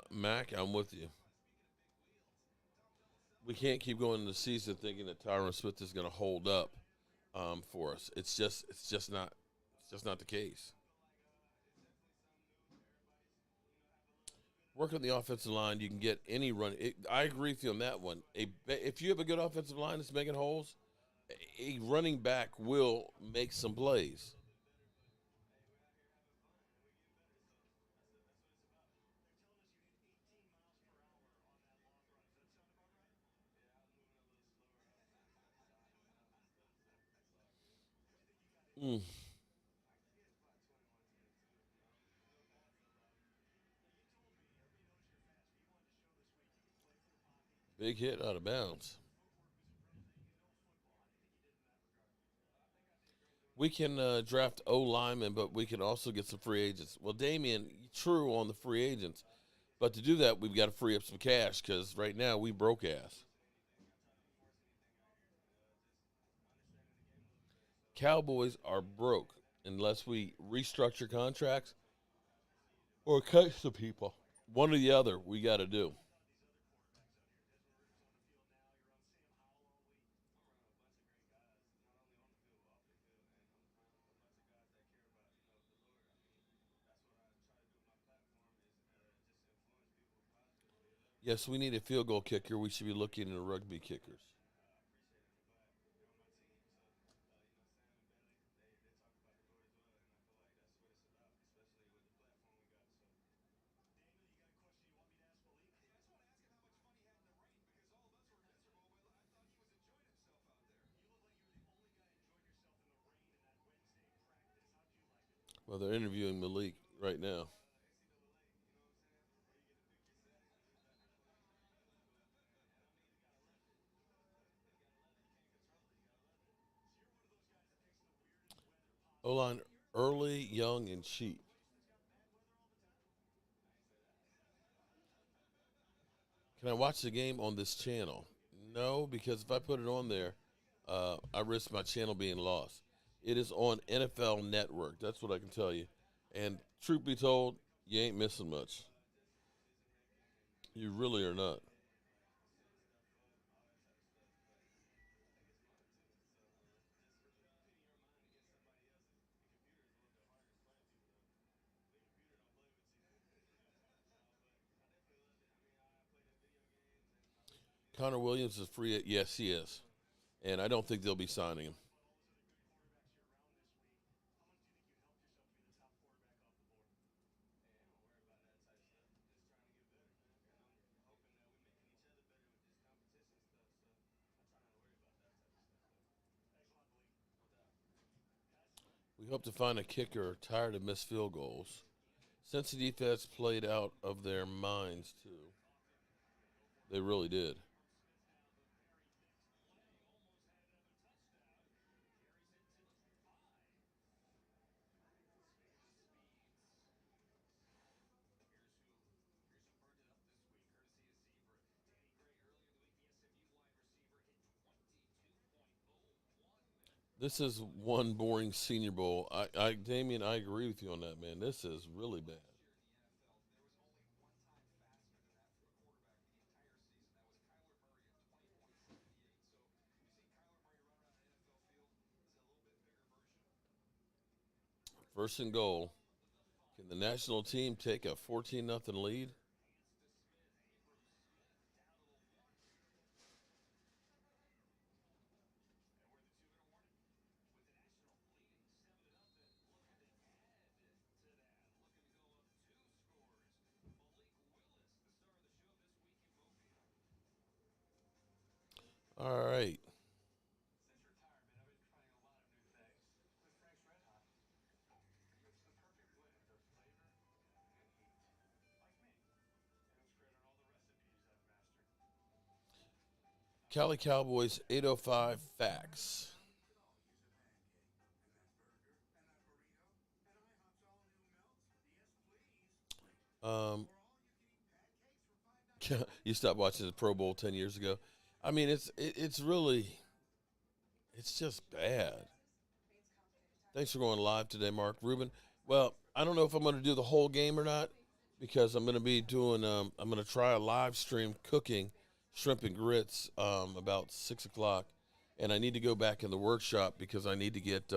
Mac, I'm with you. We can't keep going into the season thinking that Tyron Smith is going to hold up for us. It's just not the case. Work on the offensive line. You can get any run. I agree with you on that one. If you have a good offensive line that's making holes, a running back will make some plays. Mm. Big hit out of bounds. We can draft O linemen, but we can also get some free agents. Well, Damian, true on the free agents, but to do that, we've got to free up some cash because right now we broke ass. Cowboys are broke unless we restructure contracts or cut some people. One or the other, we got to do. Yes, we need a field goal kicker. We should be looking into rugby kickers. Well, they're interviewing Malik right now. O line early, young, and cheap. Can I watch the game on this channel? No, because if I put it on there, I risk my channel being lost. It is on NFL Network. That's what I can tell you. And truth be told, you ain't missing much. You really are not. Connor Williams is free. Yes, he is. And I don't think they'll be signing him. We hope to find a kicker tired of missed field goals. Since the defense played out of their minds, too. They really did. This is one boring Senior Bowl. Damien, I agree with you on that, man. This is really bad. First and goal. Can the national team take a 14-0 lead? All right. Cali Cowboys 805 facts. Um, you stopped watching the Pro Bowl 10 years ago. I mean, it's really it's just bad. Thanks for going live today, Mark Rubin. Well, I don't know if I'm going to do the whole game or not because I'm going to be doing. I'm going to try a live stream cooking shrimp and grits about 6 o'clock, and I need to go back in the workshop because I need to get.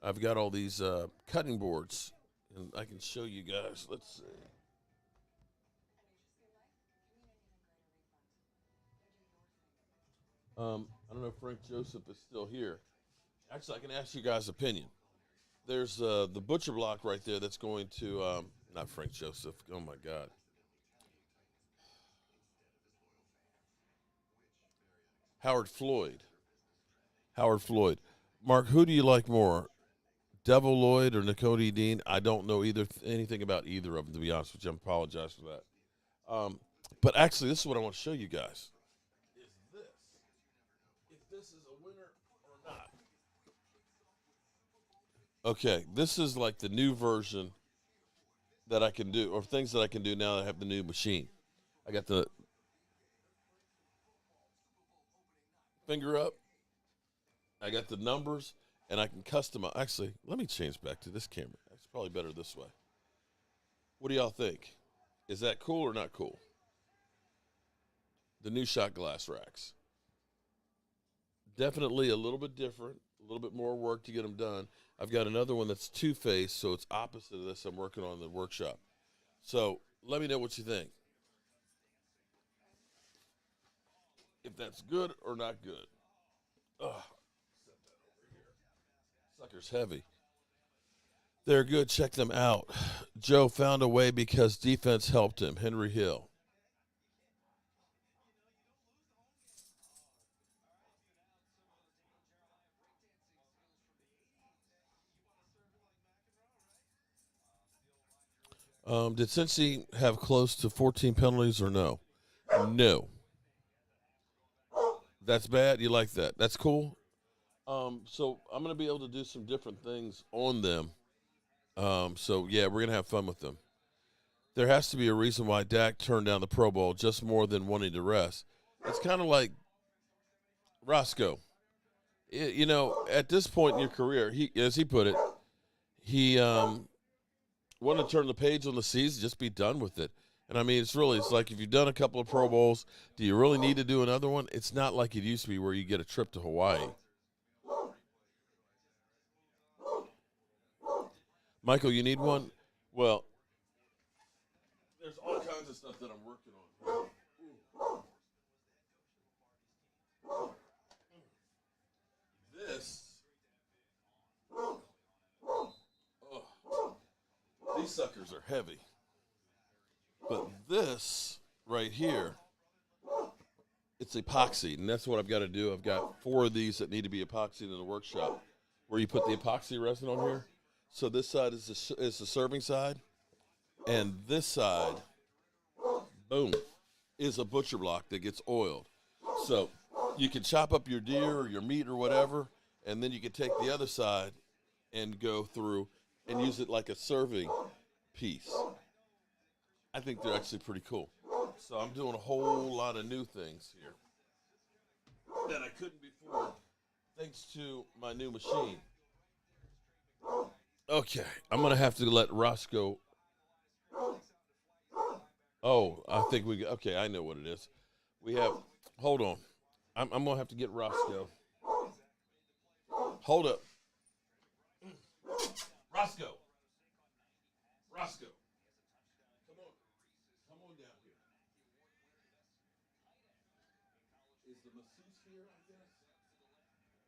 I've got all these cutting boards, and I can show you guys. Let's see. I don't know if Frank Joseph is still here. Actually, I can ask you guys' opinion. There's the butcher block right there that's going to not Frank Joseph. Oh my God, Howard Floyd. Howard Floyd. Mark, who do you like more, Devil Lloyd or Nakoti Dean. I don't know anything about either of them, to be honest with you. I apologize for that. But actually, this is what I want to show you guys. Is this. If this is a winner or not. Okay, this is like the new version that I can do, or things that I can do now that I have the new machine. I got the finger up. I got the numbers, and I can customize. Actually, let me change back to this camera. It's probably better this way. What do y'all think? Is that cool or not cool? The new shot glass racks. Definitely a little bit different, a little bit more work to get them done. I've got another one that's two-faced, so it's opposite of this I'm working on in the workshop. So let me know what you think. If that's good or not good. Ugh. Set that over here. Sucker's heavy. They're good. Check them out. Joe found a way because defense helped him. Henry Hill. Did Cincy have close to 14 penalties or no? No. That's bad? You like that? That's cool? So I'm going to be able to do some different things on them. So, yeah, we're going to have fun with them. There has to be a reason why Dak turned down the Pro Bowl, just more than wanting to rest. It's kind of like Roscoe. You know, at this point in your career, as he put it, he wanted to turn the page on the season, just be done with it. And, I mean, it's like if you've done a couple of Pro Bowls, do you really need to do another one? It's not like it used to be where you get a trip to Hawaii. Michael, you need one? Well, there's all kinds of stuff that I'm working on. This. These suckers are heavy. But this right here, it's epoxy, and that's what I've got to do. I've got 4 of these that need to be epoxied in the workshop, where you put the epoxy resin on here. So this side is the serving side, and this side, boom, is a butcher block that gets oiled. So you can chop up your deer or your meat or whatever, and then you can take the other side and go through and use it like a serving piece. I think they're actually pretty cool. So I'm doing a whole lot of new things here that I couldn't before, thanks to my new machine. Okay, I'm going to have to let Roscoe. Oh, I think okay, I know what it is. Hold on. I'm going to have to get Roscoe. Hold up. Roscoe. Come on down here. Is the masseuse here, I guess?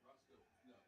Roscoe, no.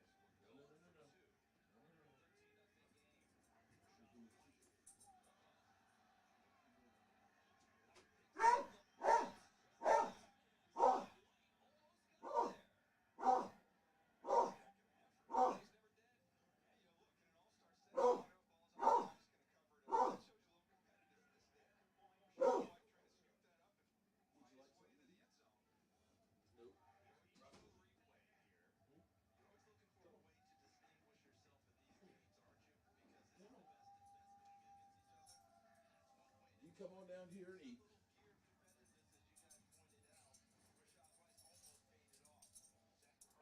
You come on down here and eat.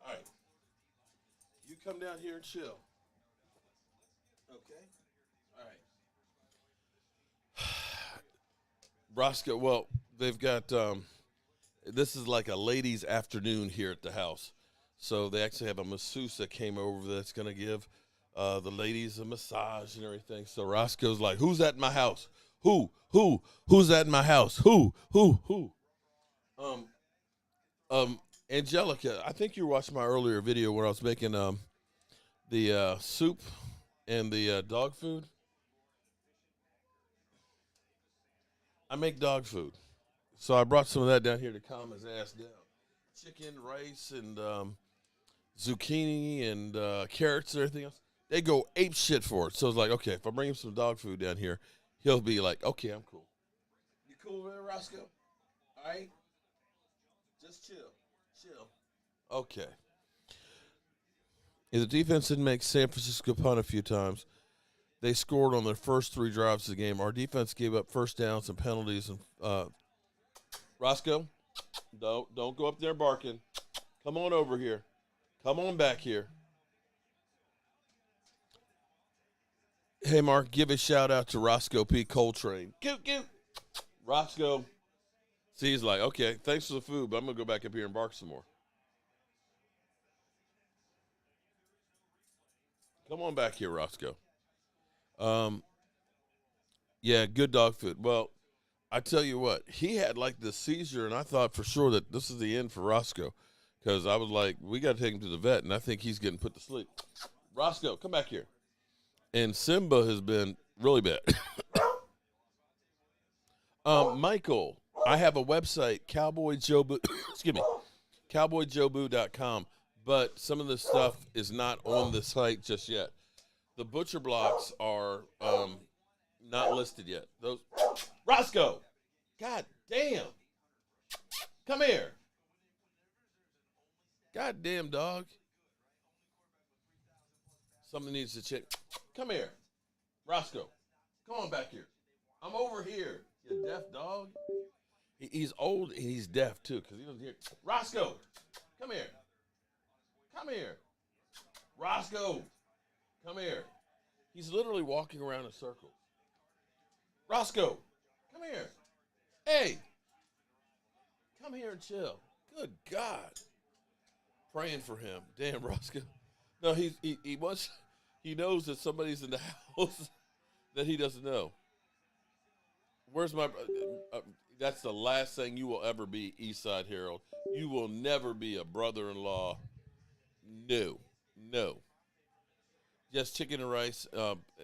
All right. You come down here and chill. Okay? All right. Roscoe, well, they've got, this is like a ladies' afternoon here at the house. So they actually have a masseuse that came over that's going to give the ladies a massage and everything. So Roscoe's like, who's that in my house? Who's that in my house? Who? Angelica, I think you were watching my earlier video where I was making the soup and the dog food. I make dog food. So I brought some of that down here to calm his ass down. Chicken, rice, and zucchini and carrots and everything else. They go ape shit for it. So it's like, okay, if I bring him some dog food down here, he'll be like, okay, I'm cool. You cool there, Roscoe? All right? Just chill. Chill. Okay. Yeah, the defense didn't make San Francisco punt a few times. They scored on their first 3 drives of the game. Our defense gave up first downs and penalties. And Roscoe, don't go up there barking. Come on over here. Come on back here. Hey, Mark, give a shout out to Roscoe P. Coltrane. Goot, goot. Roscoe. See, he's like, okay, thanks for the food, but I'm going to go back up here and bark some more. Come on back here, Roscoe. Yeah, good dog food. Well, I tell you what, he had like this seizure, and I thought for sure that this is the end for Roscoe because I was like, we got to take him to the vet, and I think he's getting put to sleep. Roscoe, come back here. And Simba has been really bad. Michael, I have a website, cowboyjobu.com, but some of this stuff is not on the site just yet. The butcher blocks are not listed yet. Those Roscoe, God damn. Come here. God damn, dog. Something needs to check. Come here. Roscoe, come on back here. I'm over here, you deaf dog. He's old and he's deaf, too, because he doesn't hear. Roscoe, come here. Come here. Roscoe, come here. He's literally walking around in circles. Roscoe, come here. Hey, come here and chill. Good God. Praying for him. Damn, Roscoe. No, he knows that somebody's in the house that he doesn't know. Where's my that's the last thing you will ever be, Eastside Harold. You will never be a brother-in-law. No. Just chicken and rice,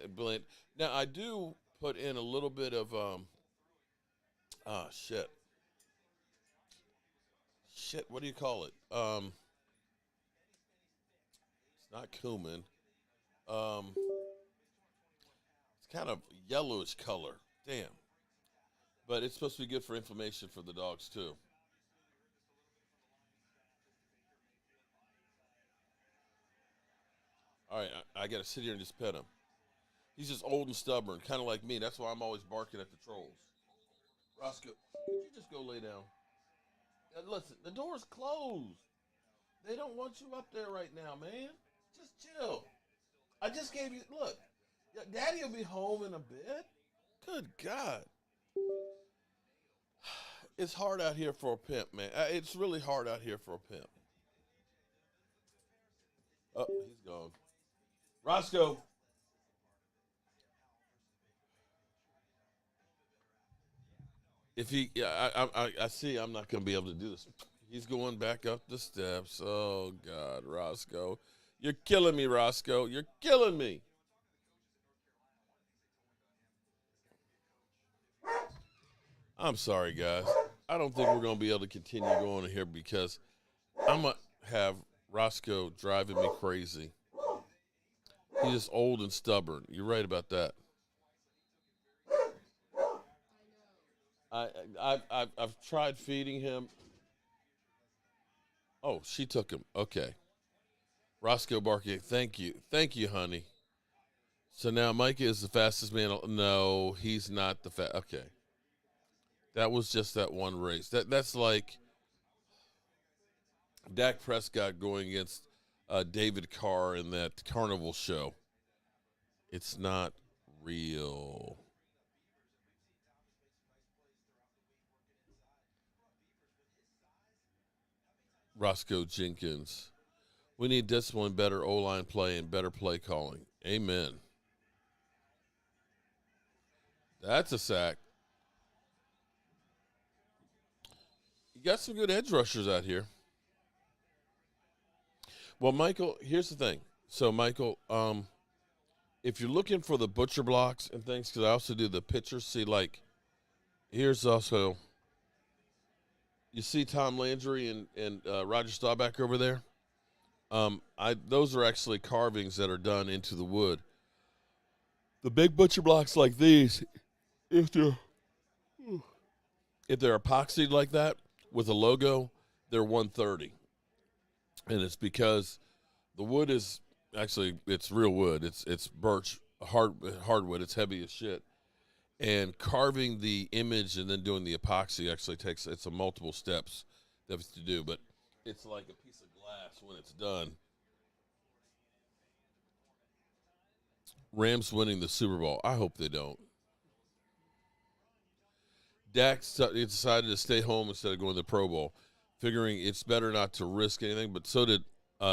blend. Now, I do put in a little bit of, shit, what do you call it? It's not cumin. It's kind of yellowish color. Damn. But it's supposed to be good for inflammation for the dogs, too. All right, I got to sit here and just pet him. He's just old and stubborn, kind of like me. That's why I'm always barking at the trolls. Roscoe, could you just go lay down? Listen, the door's closed. They don't want you up there right now, man. Just chill. I just gave you, look, Daddy will be home in a bit. Good God. It's hard out here for a pimp, man. It's really hard out here for a pimp. Oh, he's gone. Roscoe. If he, yeah, I see I'm not going to be able to do this. He's going back up the steps. Oh, God, Roscoe. You're killing me, Roscoe. You're killing me. I'm sorry, guys. I don't think we're going to be able to continue going here because I'm going to have Roscoe driving me crazy. He's just old and stubborn. You're right about that. I've tried feeding him. Oh, she took him. Okay. Roscoe barking. Thank you, honey. So now Micah is the fastest man. No, he's not the fast. Okay. That was just that one race. That's like Dak Prescott going against David Carr in that carnival show. It's not real. Roscoe Jenkins. We need discipline, better O-line play, and better play calling. Amen. That's a sack. You got some good edge rushers out here. Well, Michael, here's the thing. So, Michael, if you're looking for the butcher blocks and things, because I also do the pictures, see, like, here's also, you see Tom Landry and Roger Staubach over there? Those are actually carvings that are done into the wood. The big butcher blocks like these, if they're epoxied like that with a logo, they're 130, and it's because the wood is actually it's real wood. It's birch hardwood. It's heavy as shit. And carving the image and then doing the epoxy actually takes it's a multiple steps that you have to do, but it's like a piece of glass when it's done. Rams winning the Super Bowl. I hope they don't. Dak decided to stay home instead of going to the Pro Bowl, figuring it's better not to risk anything, but so did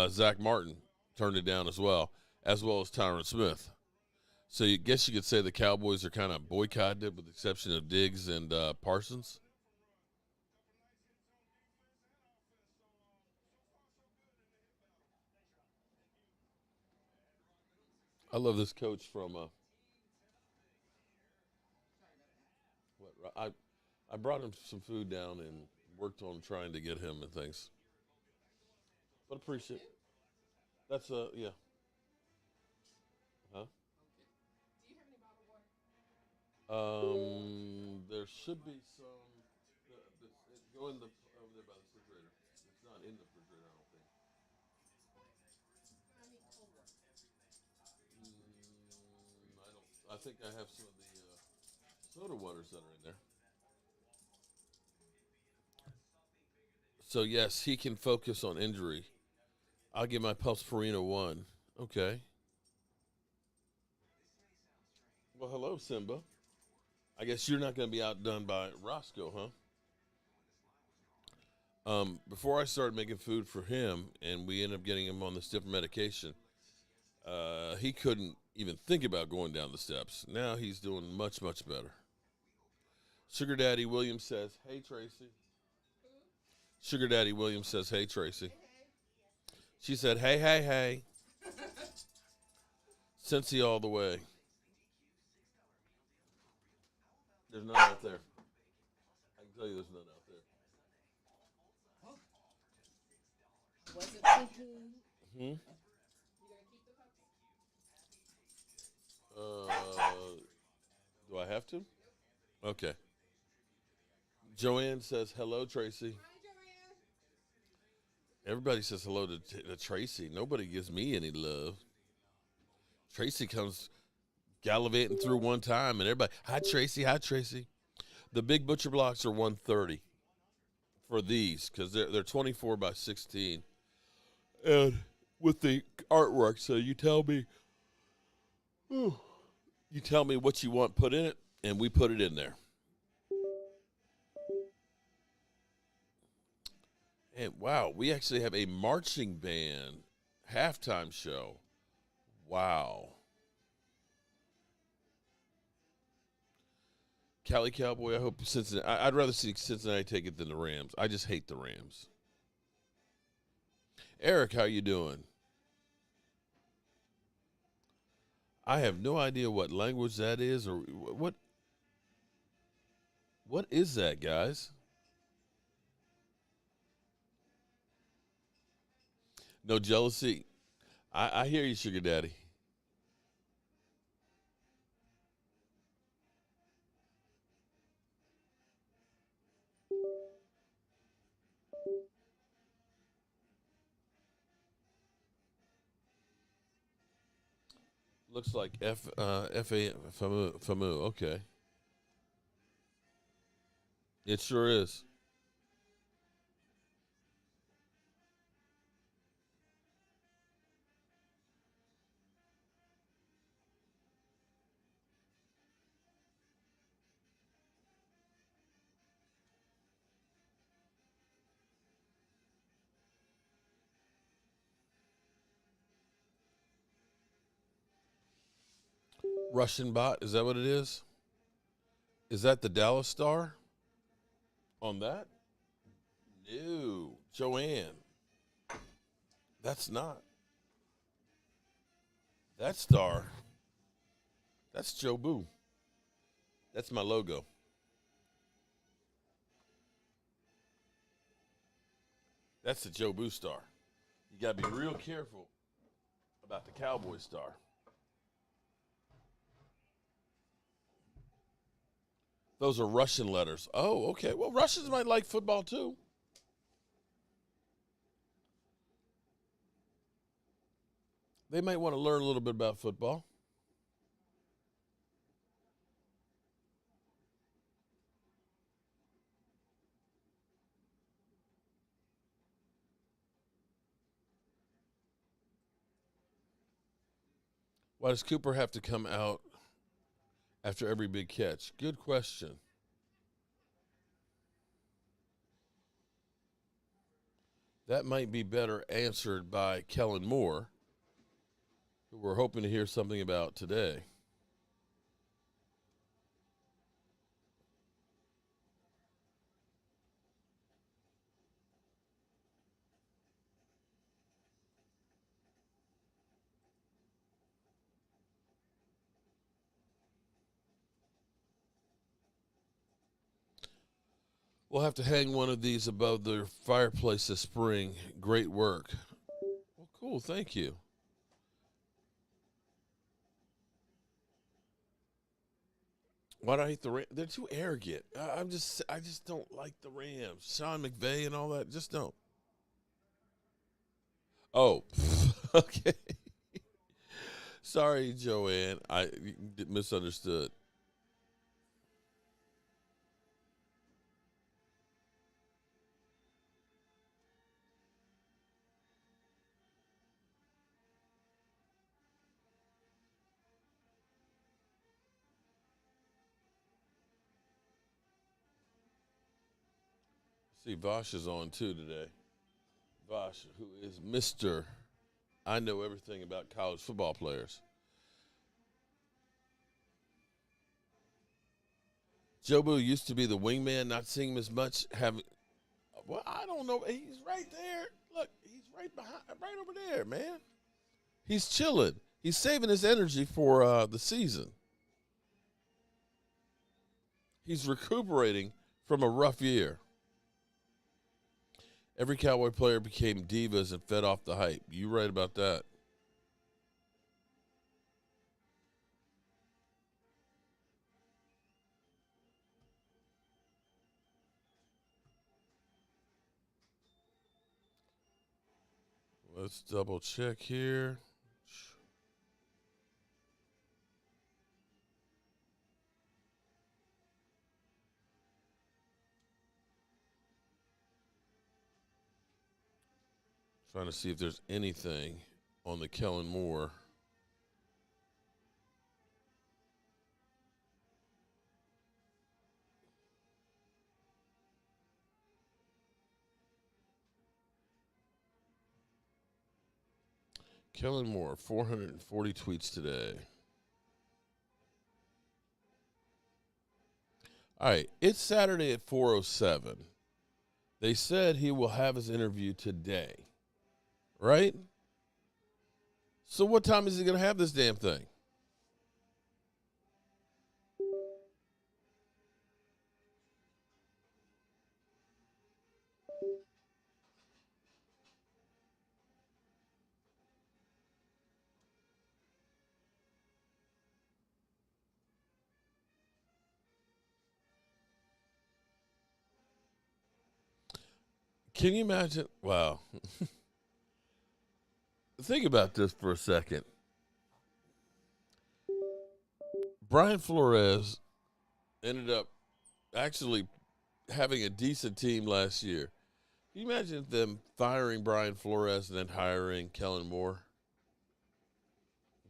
Zach Martin turned it down as well as Tyron Smith. So you guess you could say the Cowboys are kind of boycotted with the exception of Diggs and Parsons. I love this coach from I brought him some food down and worked on trying to get him and things. But appreciate it. That's yeah. Huh? There should be some. Go in the over there by the refrigerator. It's not in the refrigerator, I don't think. I don't. I think I have some of the soda waters that are in there. So yes, he can focus on injury. I'll give my Pulsperina 1. Okay. Well, hello, Simba. I guess you're not going to be outdone by Roscoe, huh? Before I started making food for him, and we ended up getting him on this different medication, he couldn't even think about going down the steps. Now he's doing much, much better. Sugar Daddy Williams says, "Hey, Tracy." Sugar Daddy Williams says, "Hey, Tracy." She said, "Hey, hey, hey." Cincy all the way. There's none out there. I can tell you there's none out there. Was it too? Hmm? Do I have to? Okay. Joanne says, "Hello, Tracy." Everybody says hello to Tracy. Nobody gives me any love. Tracy comes gallivanting through one time, and everybody, "Hi, Tracy. Hi, Tracy." The big butcher blocks are 130 for these because they're 24 by 16, and with the artwork. So you tell me, what you want put in it, and we put it in there. And wow, we actually have a marching band halftime show. Wow. Cali Cowboy, I hope Cincinnati. I'd rather see Cincinnati take it than the Rams. I just hate the Rams. Eric, how you doing? I have no idea what language that is or what is that, guys? No jealousy. I hear you, Sugar Daddy. Looks like F.A. Famu. Okay. It sure is. Russian bot, is that what it is? Is that the Dallas Star on that? No. Joanne. That's not. That star. That's Jobu. That's my logo. That's the Jobu star. You got to be real careful about the Cowboy star. Those are Russian letters. Oh, okay. Well, Russians might like football too. They might want to learn a little bit about football. Why does Cooper have to come out after every big catch? Good question. That might be better answered by Kellen Moore, who we're hoping to hear something about today. We'll have to hang one of these above the fireplace this spring. Great work. Well, cool. Thank you. Why do I hate the Rams? They're too arrogant. I just don't like the Rams. Sean McVay and all that. Just don't. Oh, okay. Sorry, Joanne. I misunderstood. See, Vosh is on too today. Vosh, who is Mr. I know everything about college football players. Jobu used to be the wingman, not seeing him as much. Well, I don't know. He's right there. Look, he's right behind, right over there, man. He's chilling. He's saving his energy for the season. He's recuperating from a rough year. Every Cowboy player became divas and fed off the hype. You right about that. Let's double check here. Trying to see if there's anything on the Kellen Moore. Kellen Moore, 440 tweets today. All right, it's Saturday at 4:07. They said he will have his interview today, right? So what time is he going to have this damn thing? Can you imagine? Wow. Think about this for a second. Brian Flores ended up actually having a decent team last year. Can you imagine them firing Brian Flores and then hiring Kellen Moore?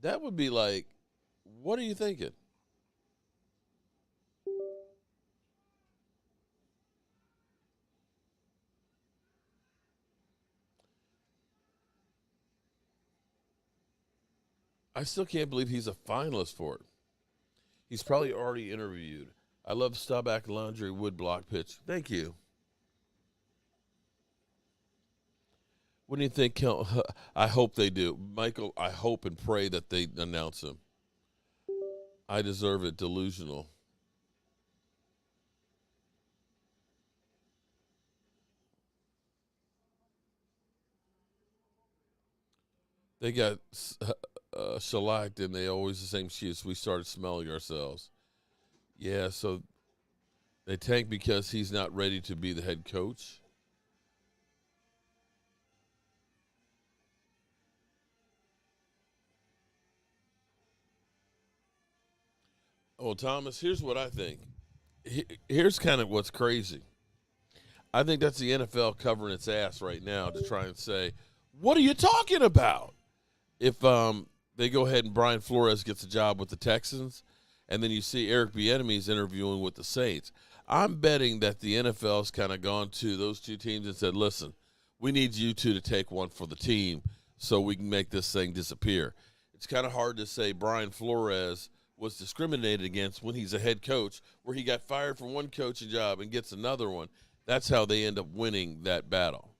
That would be like, what are you thinking? I still can't believe he's a finalist for it. He's probably already interviewed. I love Staubach Laundry woodblock pitch. Thank you. What do you think? I hope they do. Michael, I hope and pray that they announce him. I deserve it. Delusional. They got shellacked, and they always the same excuse. We started smelling ourselves. Yeah, so they tank because he's not ready to be the head coach. Oh, Thomas, here's what I think. Here's kind of what's crazy. I think that's the NFL covering its ass right now to try and say, what are you talking about? If they go ahead and Brian Flores gets a job with the Texans, and then you see Eric Bieniemy's interviewing with the Saints, I'm betting that the NFL's kind of gone to those two teams and said, listen, we need you two to take one for the team so we can make this thing disappear. It's kind of hard to say Brian Flores was discriminated against when he's a head coach, where he got fired from one coaching job and gets another one. That's how they end up winning that battle.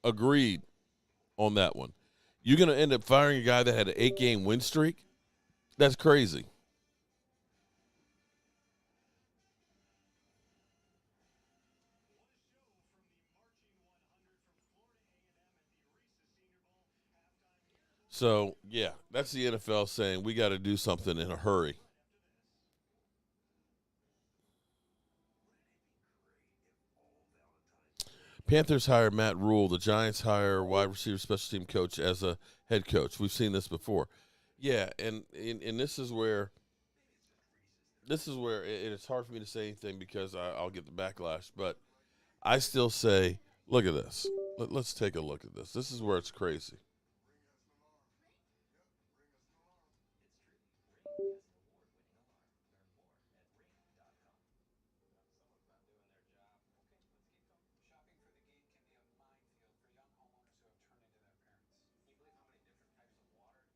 Agreed on that one. You're going to end up firing a guy that had an 8-game win streak? That's crazy. So, yeah, that's the NFL saying we got to do something in a hurry. Panthers hire Matt Rule. The Giants hire wide receiver special team coach as a head coach. We've seen this before. Yeah, and this is where it's hard for me to say anything because I'll get the backlash. But I still say, look at this. Let's take a look at this. This is where it's crazy.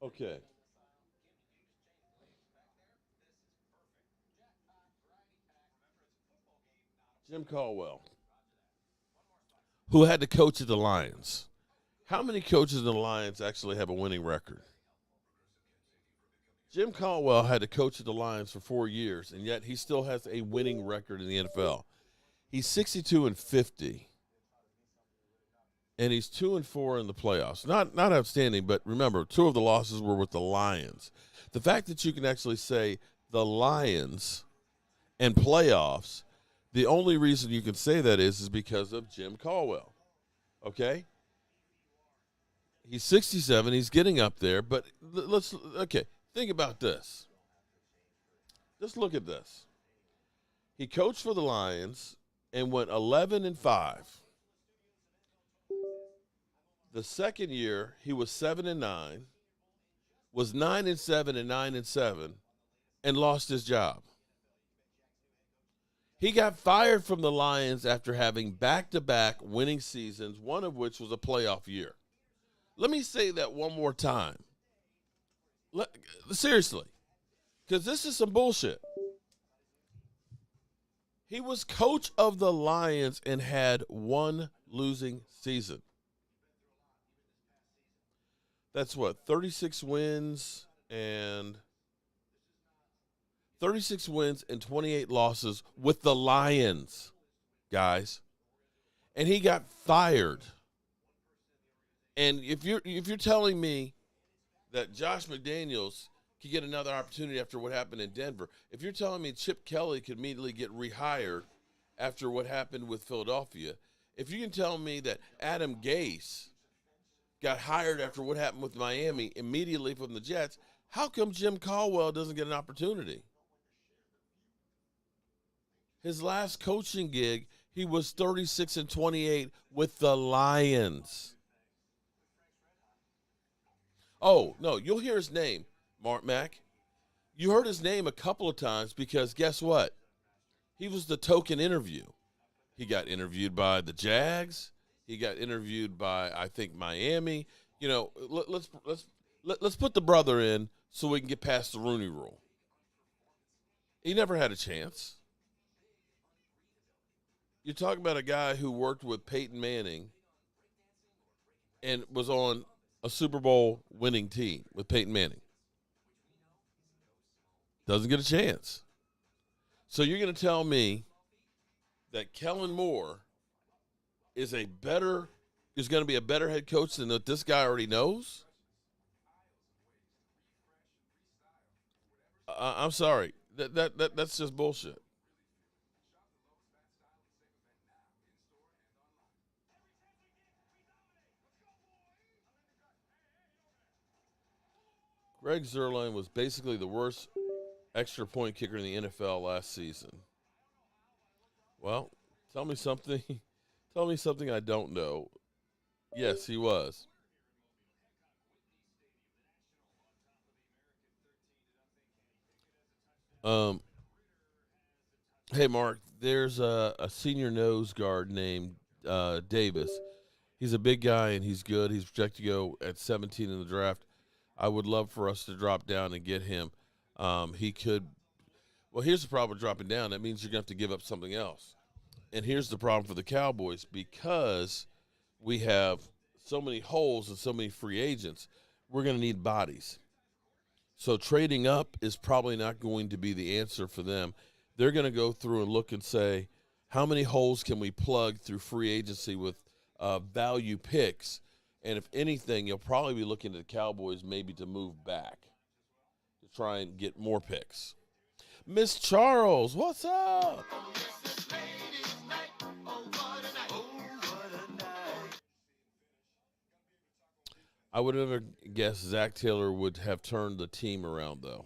Okay. Jim Caldwell, who had to coach at the Lions. How many coaches in the Lions actually have a winning record? Jim Caldwell had to coach at the Lions for 4 years, and yet he still has a winning record in the NFL. He's 62-50, and he's 2-4 in the playoffs. Not outstanding, but remember, 2 of the losses were with the Lions. The fact that you can actually say the Lions and playoffs, the only reason you can say that is because of Jim Caldwell. Okay? He's 67. He's getting up there, but think about this. Just look at this. He coached for the Lions and went 11-5. The second year, he was 7-9, was 9-7 and 9-7, and lost his job. He got fired from the Lions after having back-to-back winning seasons, one of which was a playoff year. Let me say that one more time. Seriously, because this is some bullshit. He was coach of the Lions and had one losing season. That's what, 36 wins and 28 losses with the Lions, guys. And he got fired. And if you're telling me that Josh McDaniels could get another opportunity after what happened in Denver, if you're telling me Chip Kelly could immediately get rehired after what happened with Philadelphia, if you can tell me that Adam Gase got hired after what happened with Miami immediately from the Jets, how come Jim Caldwell doesn't get an opportunity? His last coaching gig, he was 36-28 with the Lions. Oh, no, you'll hear his name, Mark Mack. You heard his name a couple of times because guess what? He was the token interview. He got interviewed by the Jags. He got interviewed by, I think, Miami. You know, let's put the brother in so we can get past the Rooney Rule. He never had a chance. You're talking about a guy who worked with Peyton Manning and was on a Super Bowl winning team with Peyton Manning. Doesn't get a chance. So you're going to tell me that Kellen Moore is going to be a better head coach than what this guy already knows? I'm sorry. That's just bullshit. Greg Zuerlein was basically the worst extra point kicker in the NFL last season. Well, tell me something. Tell me something I don't know. Yes, he was. Um, hey, Mark, there's a senior nose guard named Davis. He's a big guy and he's good. He's projected to go at 17 in the draft. I would love for us to drop down and get him. He could. Well, here's the problem with dropping down. That means you're going to have to give up something else. And here's the problem for the Cowboys because we have so many holes and so many free agents. We're going to need bodies. So trading up is probably not going to be the answer for them. They're going to go through and look and say, how many holes can we plug through free agency with value picks? And if anything, you'll probably be looking at the Cowboys maybe to move back to try and get more picks. Miss Charles, what's up? I would never guess Zach Taylor would have turned the team around, though.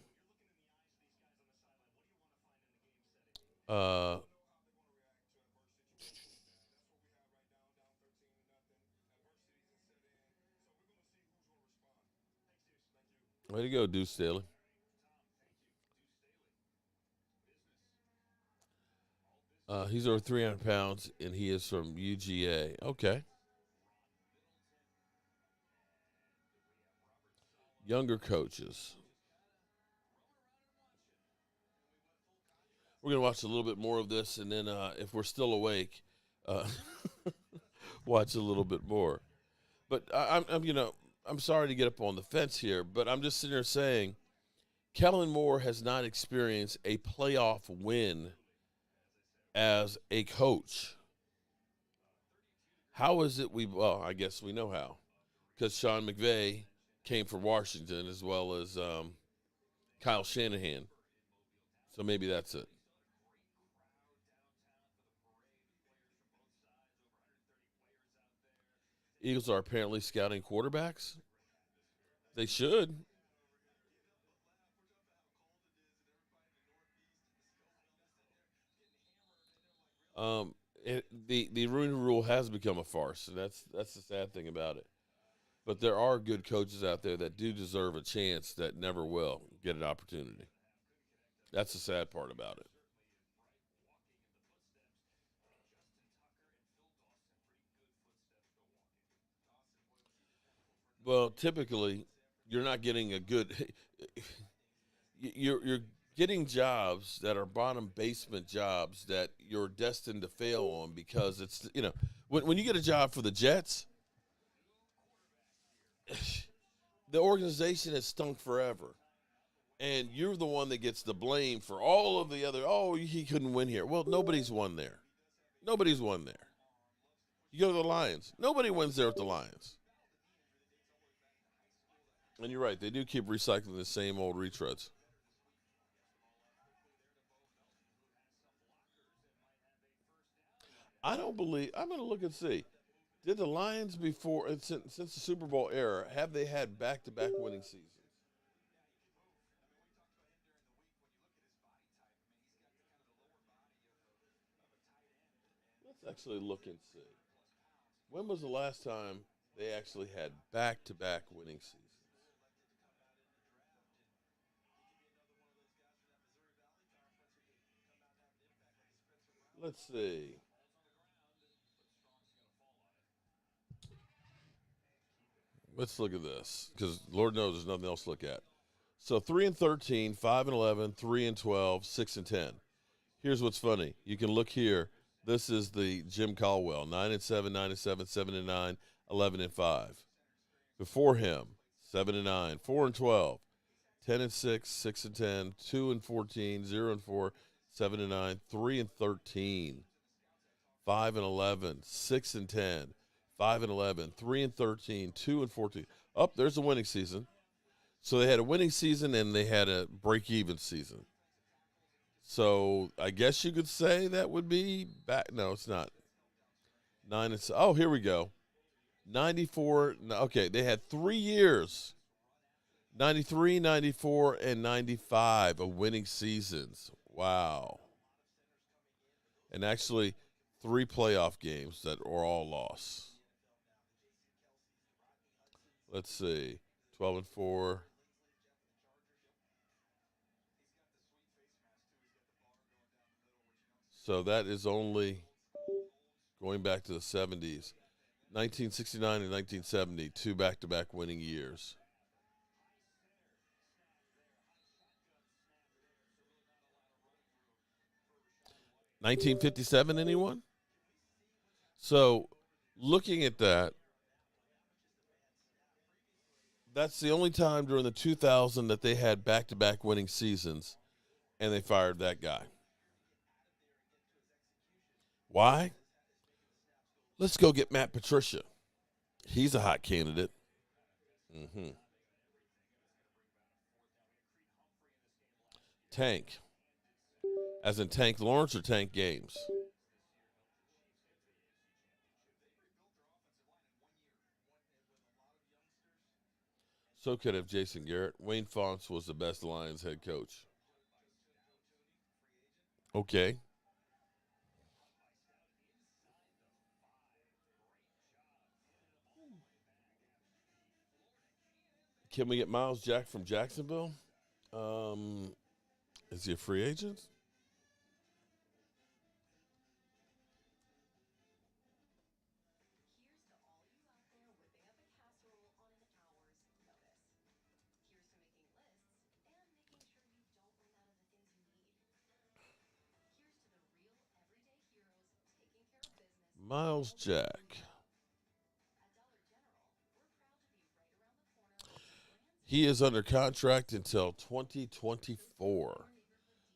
Way to go, Deuce Staley. He's over 300 pounds, and he is from UGA. Okay. Younger coaches. We're going to watch a little bit more of this, and then if we're still awake, uh, watch a little bit more. But I'm sorry to get up on the fence here, but I'm just sitting there saying Kellen Moore has not experienced a playoff win as a coach. How is it well, I guess we know how. Because Sean McVay came from Washington as well as Kyle Shanahan. So maybe that's it. Eagles are apparently scouting quarterbacks. They should. The Rooney Rule has become a farce, and that's the sad thing about it. But there are good coaches out there that do deserve a chance that never will get an opportunity. That's the sad part about it. Well, typically, you're not getting a good. You're getting jobs that are bottom basement jobs that you're destined to fail on because it's when you get a job for the Jets, the organization has stunk forever, and you're the one that gets the blame for all of the other. Oh, he couldn't win here. Well, nobody's won there. Nobody's won there. You go to the Lions. Nobody wins there with the Lions. And you're right. They do keep recycling the same old retreads. I don't believe. I'm going to look and see. Did the Lions before since the Super Bowl era have they had back-to-back winning seasons? Let's actually look and see. When was the last time they actually had back-to-back winning seasons? Let's see. Let's look at this because Lord knows there's nothing else to look at. So 3-13, 5-11, 3-12, 6-10. Here's what's funny. You can look here. This is the Jim Caldwell, 9-7, 9-7, 7-9, 11-5. Before him, 7-9, 4-12, 10-6, 6-10, 2-14, 0-4, 7-9, 3-13, 5-11, 6-10, 5-11, 3-13, 2-14. Oh, there's a winning season. So they had a winning season and they had a break-even season. So I guess you could say that would be back. No, it's not. 9 and oh, here we go. 94. Okay, they had 3 years. 93, 94, and 95 of winning seasons. Wow. And actually 3 playoff games that are all lost. Let's see. 12-4. So that is only going back to the 70s. 1969 and 1970, 2 back-to-back winning years. $1957, anyone? So looking at that, that's the only time during the 2000 that they had back-to-back winning seasons, and they fired that guy. Why? Let's go get Matt Patricia. He's a hot candidate. Tank. As in Tank Lawrence or Tank Games? So could have Jason Garrett. Wayne Fontes was the best Lions head coach. Okay. Can we get Miles Jack from Jacksonville? Is he a free agent? Miles Jack. He is under contract until 2024.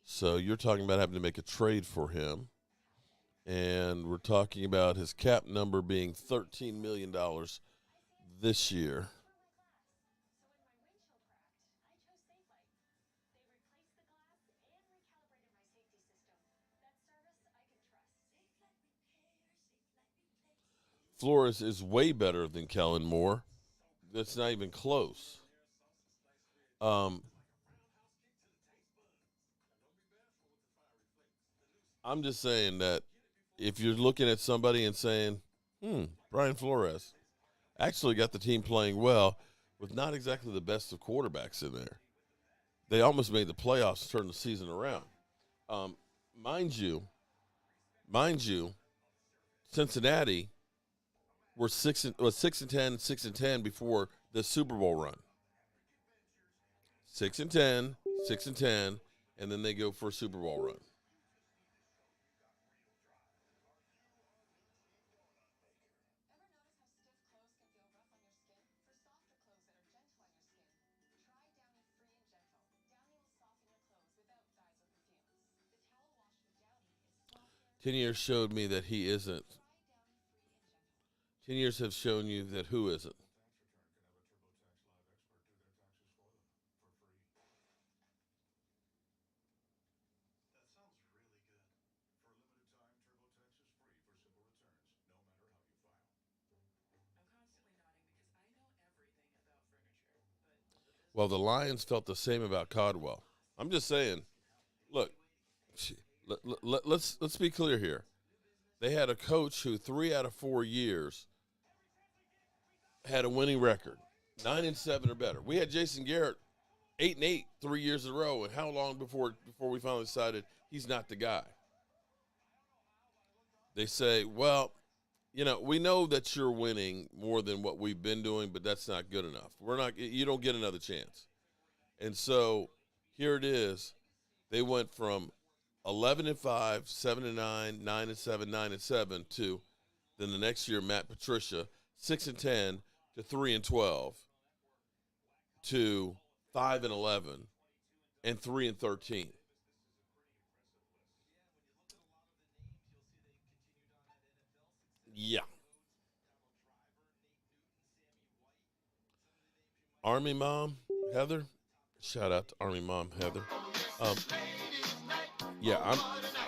So you're talking about having to make a trade for him. And we're talking about his cap number being $13 million this year. Flores is way better than Kellen Moore. That's not even close. I'm just saying that if you're looking at somebody and saying, Brian Flores actually got the team playing well with not exactly the best of quarterbacks in there. They almost made the playoffs to turn the season around. Mind you, Cincinnati was 6-10, 6-10 before the Super Bowl run. 6-10, 6-10, and then they go for a Super Bowl run. Ten years showed me that he isn't. 10 years have shown you that who isn't. Well, the Lions felt the same about Caldwell. I'm just saying, look, let's be clear here. They had a coach who 3 out of 4 years had a winning record, 9-7 or better. We had Jason Garrett 8-8 3 years in a row, and how long before we finally decided he's not the guy? They say, well, we know that you're winning more than what we've been doing, but that's not good enough. You don't get another chance. And so here it is. They went from 11-5, 7-9, 9-7, 9-7 to then the next year, Matt Patricia, 6-10 to 3-12 to 5-11 and 3-13. Yeah. Army Mom, Heather. Shout out to Army Mom, Heather. Um, yeah,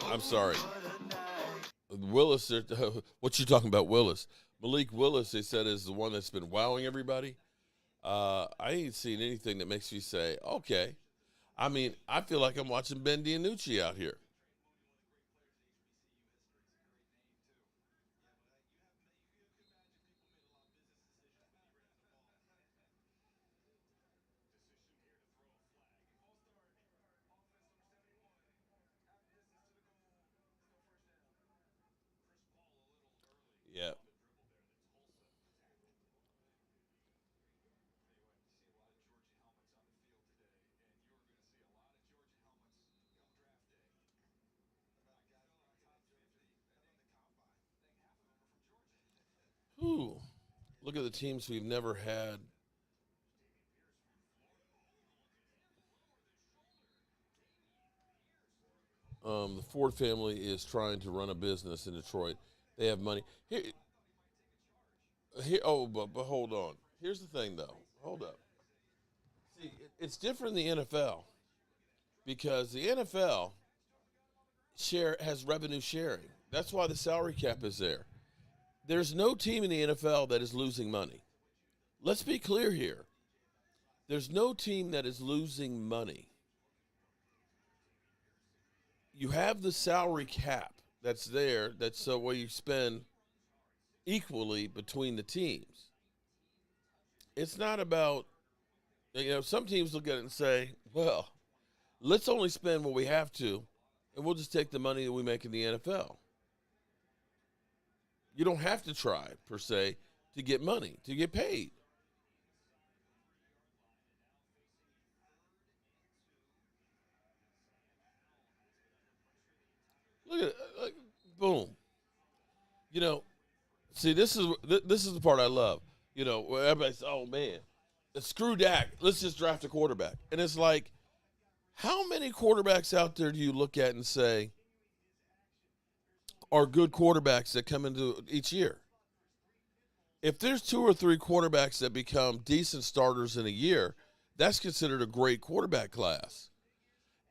I'm sorry. Willis, what you talking about, Willis? Malik Willis, they said, is the one that's been wowing everybody. I ain't seen anything that makes me say, okay. I mean, I feel like I'm watching Ben DiNucci out here. Yeah. Ooh, look at the teams we've never had. The Ford family is trying to run a business in Detroit. They have money. But hold on. Here's the thing, though. Hold up. See, it's different in the NFL because the NFL has revenue sharing. That's why the salary cap is there. There's no team in the NFL that is losing money. Let's be clear here. There's no team that is losing money. You have the salary cap that's there. That's so where you spend equally between the teams. It's not about, some teams look at it and say, well, let's only spend what we have to, and we'll just take the money that we make in the NFL. You don't have to try, per se, to get money, to get paid. Look at it. Boom. You know, see, this is the part I love. Where everybody's, oh, man, screw Dak. Let's just draft a quarterback. And it's like, how many quarterbacks out there do you look at and say are good quarterbacks that come into each year? If there's 2 or 3 quarterbacks that become decent starters in a year, that's considered a great quarterback class.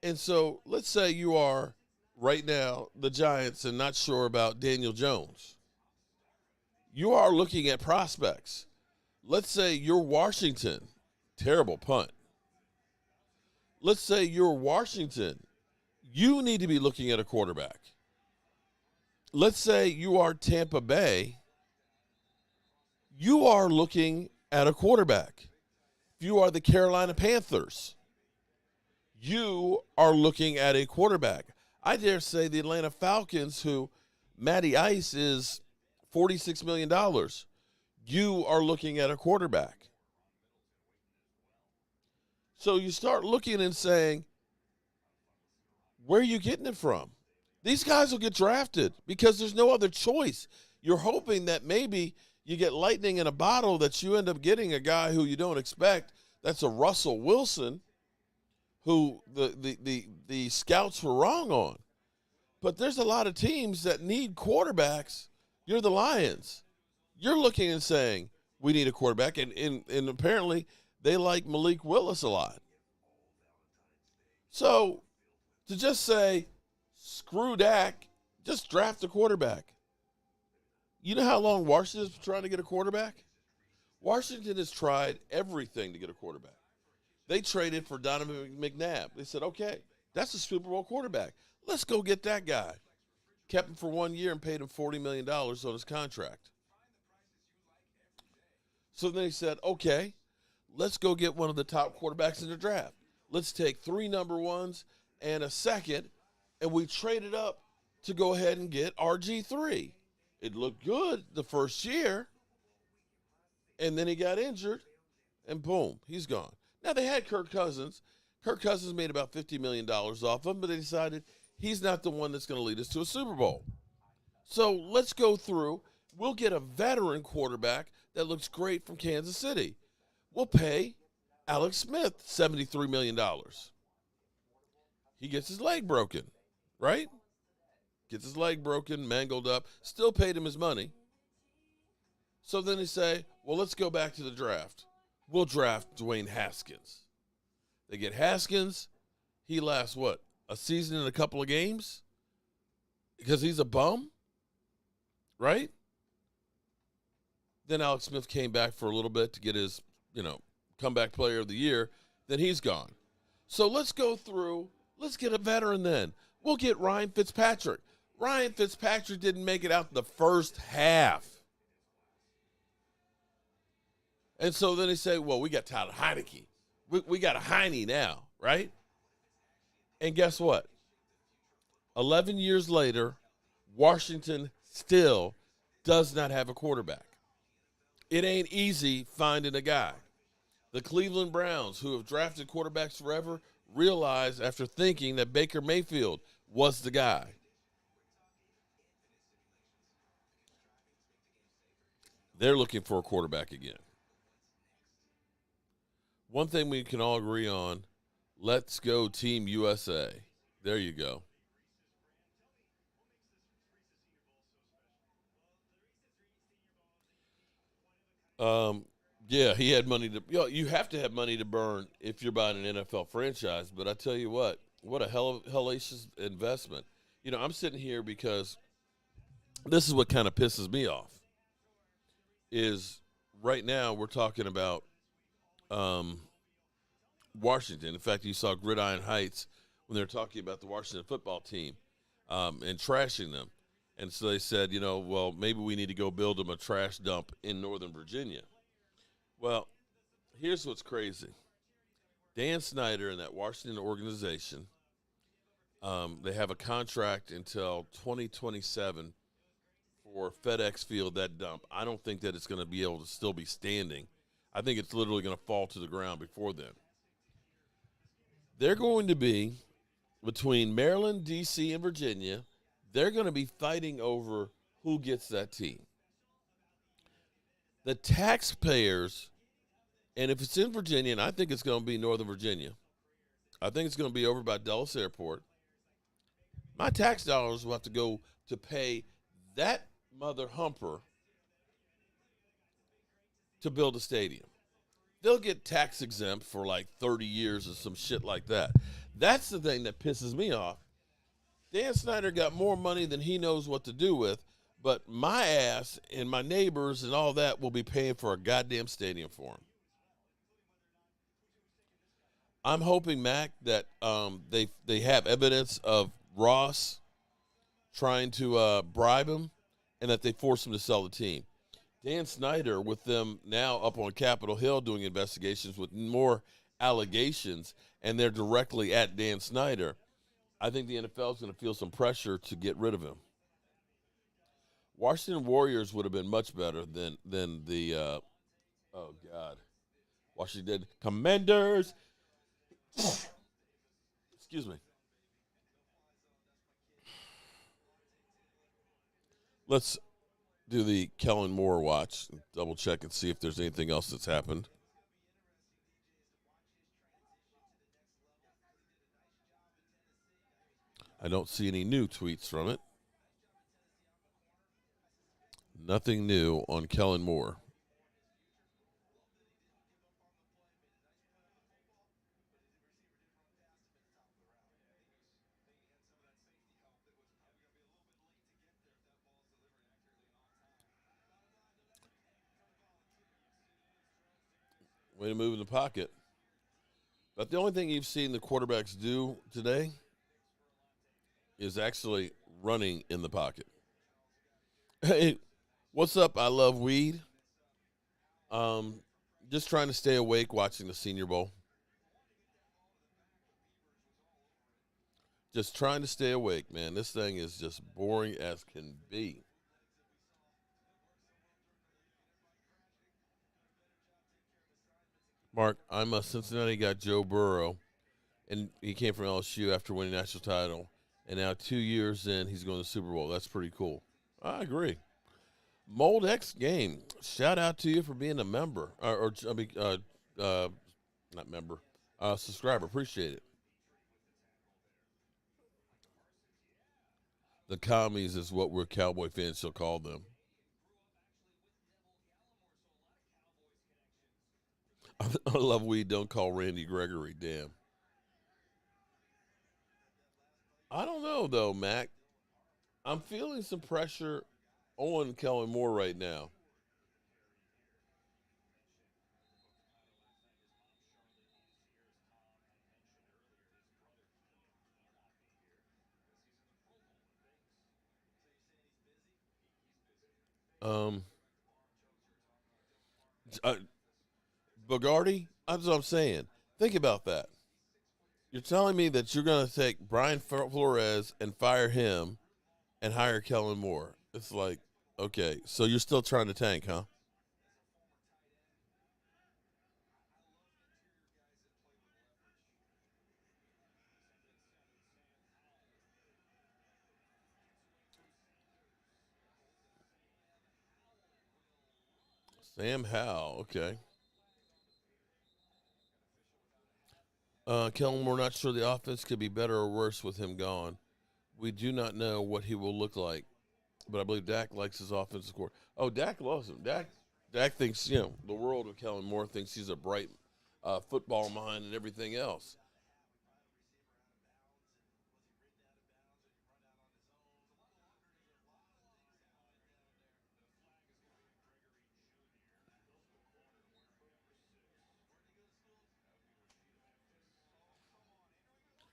And so let's say you are right now the Giants and not sure about Daniel Jones. You are looking at prospects. Let's say you're Washington. Terrible punt. Let's say you're Washington. You need to be looking at a quarterback. Let's say you are Tampa Bay. You are looking at a quarterback. If you are the Carolina Panthers, you are looking at a quarterback. I dare say the Atlanta Falcons, who Matty Ice is $46 million, you are looking at a quarterback. So you start looking and saying, where are you getting it from? These guys will get drafted because there's no other choice. You're hoping that maybe you get lightning in a bottle, that you end up getting a guy who you don't expect. That's a Russell Wilson, who the scouts were wrong on. But there's a lot of teams that need quarterbacks. You're the Lions. You're looking and saying, we need a quarterback. And apparently they like Malik Willis a lot. So to just say, screw Dak, just draft a quarterback. You know how long Washington's trying to get a quarterback? Washington has tried everything to get a quarterback. They traded for Donovan McNabb. They said, okay, that's a Super Bowl quarterback. Let's go get that guy. Kept him for 1 year and paid him $40 million on his contract. So then they said, okay, let's go get one of the top quarterbacks in the draft. Let's take 3 number ones and a second, and we traded up to go ahead and get RG3. It looked good the first year, and then he got injured, and boom, he's gone. Now, they had Kirk Cousins. Kirk Cousins made about $50 million off him, but they decided he's not the one that's going to lead us to a Super Bowl. So let's go through. We'll get a veteran quarterback that looks great from Kansas City. We'll pay Alex Smith $73 million. He gets his leg broken, right? Gets his leg broken, mangled up, still paid him his money. So then they say, well, let's go back to the draft. We'll draft Dwayne Haskins. They get Haskins. He lasts, what, a season and a couple of games? Because he's a bum, right? Then Alex Smith came back for a little bit to get his, comeback player of the year. Then he's gone. So let's go through. Let's get a veteran then. We'll get Ryan Fitzpatrick. Ryan Fitzpatrick didn't make it out the first half. And so then they say, well, we got Tyler Heineke. We got a Heine now, right? And guess what? 11 years later, Washington still does not have a quarterback. It ain't easy finding a guy. The Cleveland Browns, who have drafted quarterbacks forever, realized after thinking that Baker Mayfield was the guy. They're looking for a quarterback again. One thing we can all agree on, let's go Team USA. There you go. Yeah, he had money to, you have to have money to burn if you're buying an NFL franchise, but I tell you what a hellacious investment. I'm sitting here because this is what kind of pisses me off is right now we're talking about Washington. In fact, you saw Gridiron Heights when they were talking about the Washington football team and trashing them. And so they said, well, maybe we need to go build them a trash dump in Northern Virginia. Well, here's what's crazy. Dan Snyder and that Washington organization, they have a contract until 2027 for FedEx Field, that dump. I don't think that it's going to be able to still be standing. I think it's literally going to fall to the ground before then. They're going to be between Maryland, D.C., and Virginia. They're going to be fighting over who gets that team. The taxpayers, and if it's in Virginia, and I think it's going to be Northern Virginia, I think it's going to be over by Dulles Airport, my tax dollars will have to go to pay that mother humper to build a stadium. They'll get tax exempt for like 30 years or some shit like that. That's the thing that pisses me off. Dan Snyder got more money than he knows what to do with, but my ass and my neighbors and all that will be paying for a goddamn stadium for him. I'm hoping, Mac, that they have evidence of Ross trying to bribe him and that they force him to sell the team. Dan Snyder, with them now up on Capitol Hill doing investigations with more allegations, and they're directly at Dan Snyder, I think the NFL is going to feel some pressure to get rid of him. Washington Warriors would have been much better than the Washington Commanders. Excuse me. Let's do the Kellen Moore watch, double check and see if there's anything else that's happened. I don't see any new tweets from it. Nothing new on Kellen Moore. Way to move in the pocket. But the only thing you've seen the quarterbacks do today is actually running in the pocket. Hey, what's up? I love weed. Just trying to stay awake watching the Senior Bowl. Just trying to stay awake, man. This thing is just boring as can be. Mark, I'm a Cincinnati guy, Joe Burrow, and he came from LSU after winning national title, and now 2 years in, he's going to the Super Bowl. That's pretty cool. I agree. Mold X Game, shout out to you for being a member, not member, subscriber. Appreciate it. The commies is what we're Cowboy fans shall call them. I love weed. Don't call Randy Gregory. Damn. I don't know though, Mac. I'm feeling some pressure on Kellen Moore right now. Um, uh, Bogarty. That's what I'm saying. Think about that. You're telling me that you're going to take Brian Flores and fire him and hire Kellen Moore. It's like, okay, so you're still trying to tank, huh? Sam Howell, okay. Kellen Moore, not sure the offense could be better or worse with him gone. We do not know what he will look like, but I believe Dak likes his offensive core. Oh, Dak loves him. Dak thinks, the world of Kellen Moore, thinks he's a bright football mind and everything else.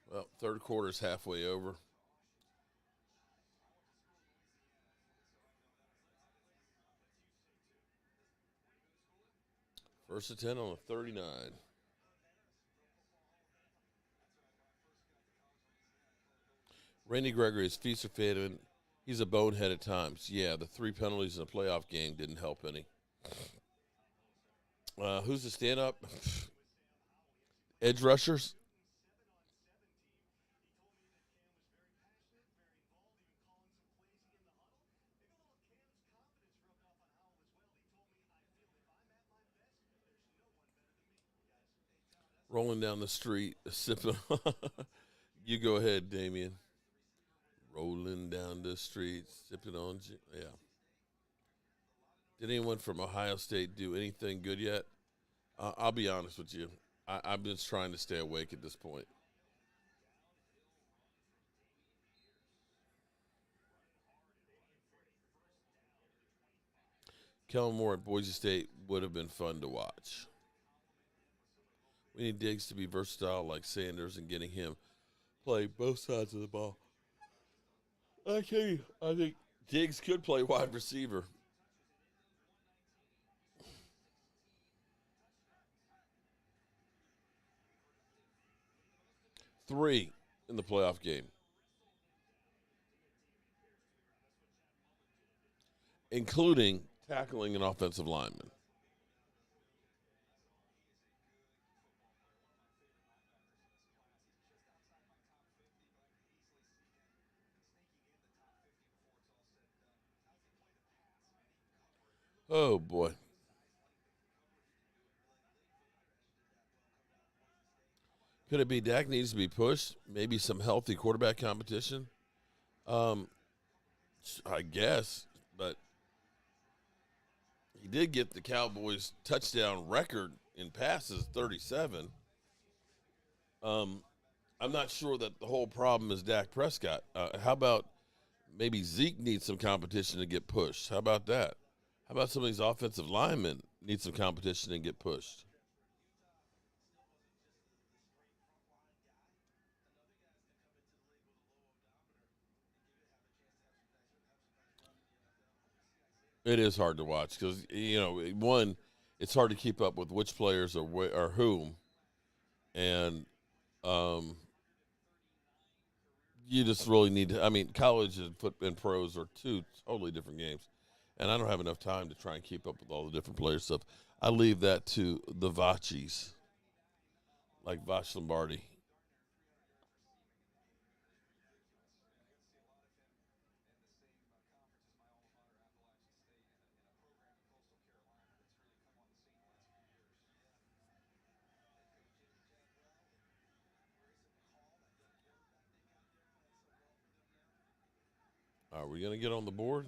Well, third quarter's halfway over. First and 10 on a 39. Randy Gregory is feast or famine. He's a bonehead at times. Yeah, the 3 penalties in a playoff game didn't help any. Who's the stand up? Edge rushers? Rolling down the street, sipping. You go ahead, Damien. Rolling down the street, sipping on. Yeah. Did anyone from Ohio State do anything good yet? I'll be honest with you. I've been trying to stay awake at this point. Kellen Moore at Boise State would have been fun to watch. We need Diggs to be versatile like Sanders and getting him play both sides of the ball. I think Diggs could play wide receiver. 3 in the playoff game, including tackling an offensive lineman. Oh boy. Could it be Dak needs to be pushed? Maybe some healthy quarterback competition? Um, I guess, but he did get the Cowboys touchdown record in passes, 37. Um, I'm not sure that the whole problem is Dak Prescott. How about maybe Zeke needs some competition to get pushed? How about that? How about some of these offensive linemen need some competition and get pushed? It is hard to watch because one, it's hard to keep up with which players are whom, and um, you just really need to. I mean, college and pros are 2 totally different games, and I don't have enough time to try and keep up with all the different player stuff. I leave that to the Vachis, like Vach Lombardi. Are we going to get on the board?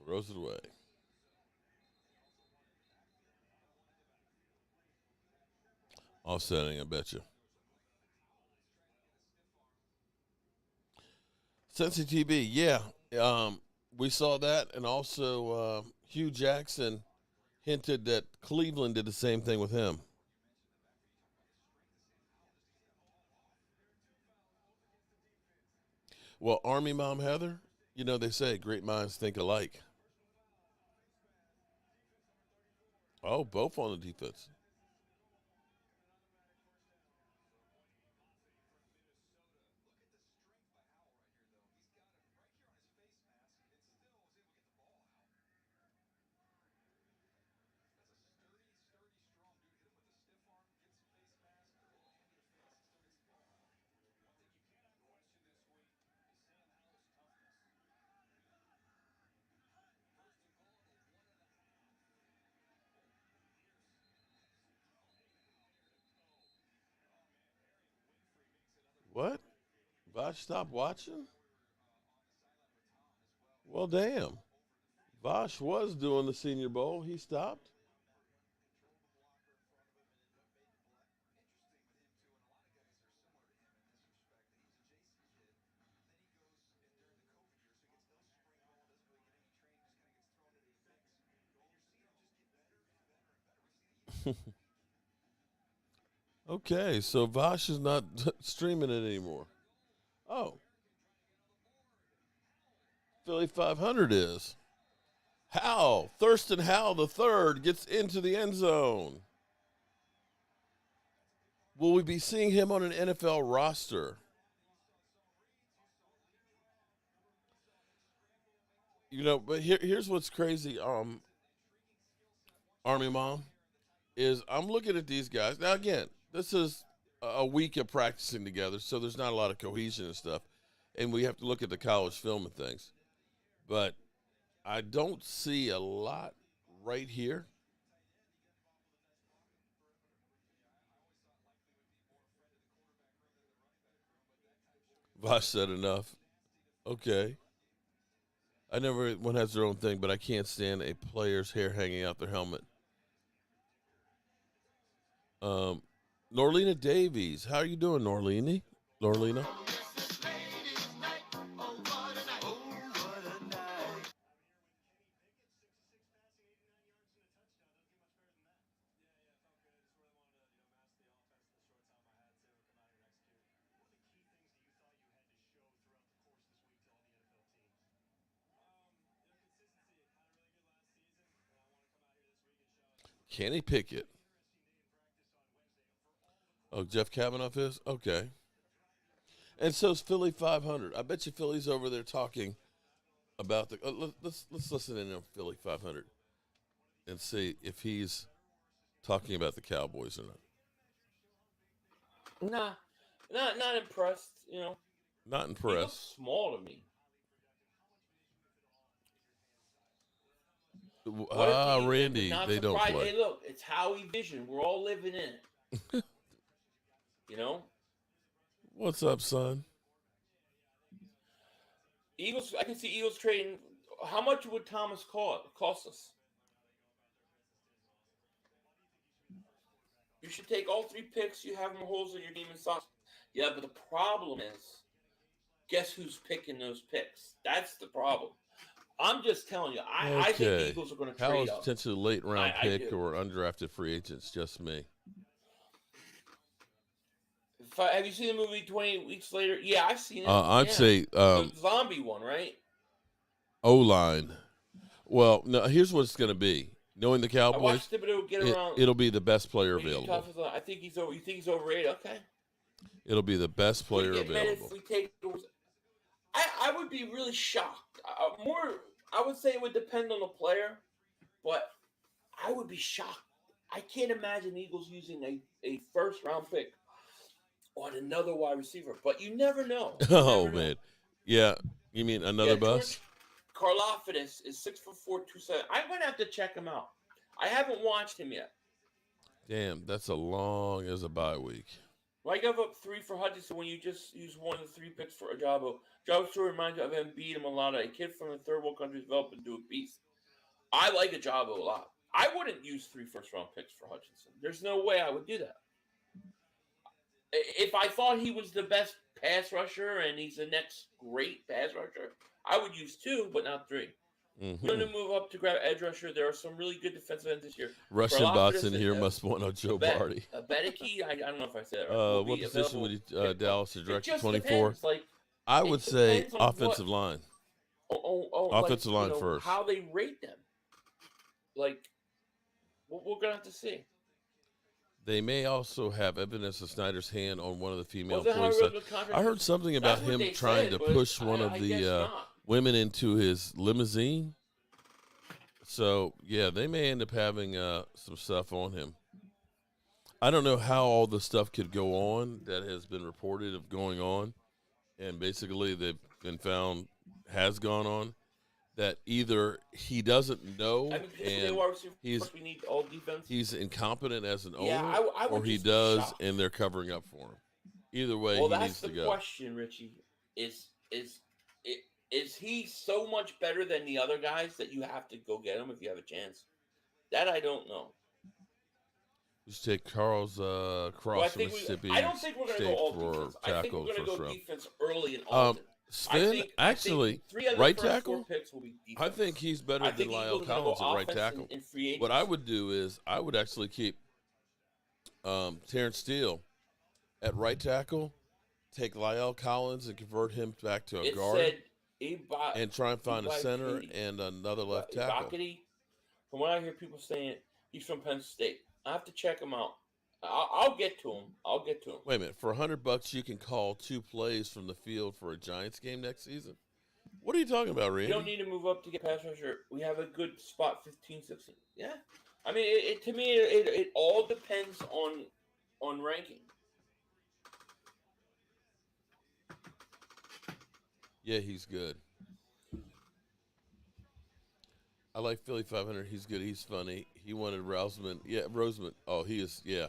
Throws it away. Offsetting, I bet you. Cincy TB, yeah. We saw that, and also Hugh Jackson hinted that Cleveland did the same thing with him. Well, Army Mom Heather, they say great minds think alike. Oh, both on the defense. What? Vosh stopped watching? Well, damn. Vosh was doing the Senior Bowl. He stopped. Okay, so Vosh is not streaming it anymore. Oh, Philly 500 is. Howell, Thurston Howell the third gets into the end zone. Will we be seeing him on an NFL roster? But here's what's crazy, Army Mom, is I'm looking at these guys. Now, again, this is a week of practicing together, so there's not a lot of cohesion and stuff. And we have to look at the college film and things. But I don't see a lot right here. Vosh said enough. Okay. I never, one has their own thing, but I can't stand a player's hair hanging out their helmet. Norlena Davies. How are you doing, Norlena? Norlena? Kenny Pickett. Oh, Jeff Kavanaugh is? Okay. And so is Philly 500. I bet you Philly's over there talking about the. Let's listen in on Philly 500 and see if he's talking about the Cowboys or not. Nah, not impressed. Not He looks impressed. small to me. What if Randy, not they don't surprised? play. Hey, look, it's Howie Vision. We're all living in it. You know, What's up, son? Eagles. I can see Eagles trading. How much would Thomas cost us? You should take all 3 picks. You have more holes in your team and sauce. Yeah, but the problem is, guess who's picking those picks? That's the problem. I'm just telling you. I think the Eagles are going to trade Howell's up. potentially late round I pick do. or undrafted free agents. Just me. Have you seen the movie 28 Weeks Later? Yeah, I've seen it. I'd say the zombie one, right? O-line. Well, no. Here's what it's going to be. Knowing the I Cowboys, watched Thibodeau get around. it'll be the best player When you talk available. about- I think he's over. You think he's overrated? Okay. It'll be the best player Would it get mad available. if we take? I would be really shocked. I would say it would depend on the player, but I would be shocked. I can't imagine the Eagles using a first round pick on another wide receiver. But you never know. Oh man, yeah. You mean another bus? Karlaftis is 6'4", 270. I'm gonna have to check him out. I haven't watched him yet. Damn, that's a long as a bye week. Why give up 3 for Hutchinson when you just use 1 of the 3 picks for Jobu? Jobu story reminds me of Embiid and Milano. A kid from the third world country developed into a beast. I like Jobu a lot. I wouldn't use 3 first-round picks for Hutchinson. There's no way I would do that. if I thought he was the best pass rusher and he's the next great pass rusher, I would use 2, but not 3. Mm-hmm. You're going to move up to grab edge rusher. There are some really good defensive ends this year. Russian bots in here must want a Joe Barty. Bedeke, I don't know if I said that right. What position would Dallas direct to? 24? Depends. Like, I would say on offensive line. Offensive line first. How they rate them. Like, we're going to have to see. They may also have evidence of Snyder's hand on one of the female employees. I heard something about him trying to push one of the women into his limousine. So, yeah, they may end up having some stuff on him. I don't know how all the stuff could go on that has been reported of going on, and basically they've been found has gone on, that either he doesn't know and he's incompetent as an owner, or he does and they're covering up for him. Either way, he needs to go. Well, that's the question, Richie. Is he so much better than the other guys that you have to go get him if you have a chance? That I don't know. Just take Carl's Cross from Mississippi. I don't think we're going to go all defense. I think we're going to go defense early and often. Sven, actually, right tackle, I think he's better than Lyle Collins at right tackle. What I would do is I would actually keep Terrence Steele at right tackle, take Lyle Collins and convert him back to a guard, and try and find a center and another left tackle. From what I hear people saying, he's from Penn State. I have to check him out. I'll get to him. Wait a minute. For $100, you can call 2 plays from the field for a Giants game next season? What are you talking about, Randy? You don't need to move up to get pass rusher. We have a good spot, 15, 16. Yeah. I mean, to me, it all depends on ranking. Yeah, he's good. I like Philly 500. He's good. He's funny. He wanted Roseman. Yeah, Roseman. Oh, he is. Yeah.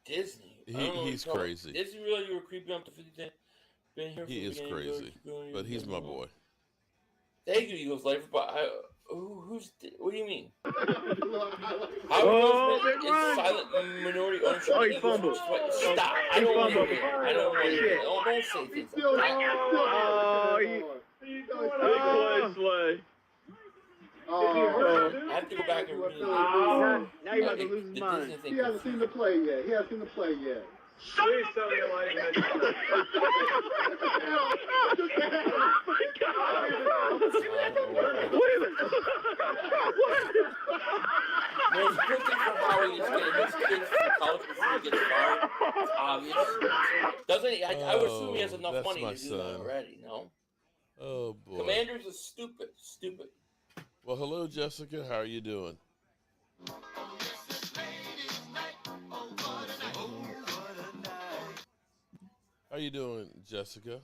Disney. He's crazy. Disney really were creeping up to 50. Been here. He is crazy, but he's my boy. Thank you, Eagles life. But what do you mean? Oh, is silent minority ownership. Oh, he fumbled. Stop! I don't want to hear. I don't want to hear. Don't say things. Big play. I have to go back and read. Now you have to lose his mind. He hasn't seen the play yet. Please tell me why you mentioned that. There's good thing for Howie is getting his kids from college before he gets fired. It's obvious. Doesn't he? I would assume he has enough money to do that already, no? Oh, boy. Commanders is stupid. Well, hello, Jessica. How are you doing? How you doing, Jessica?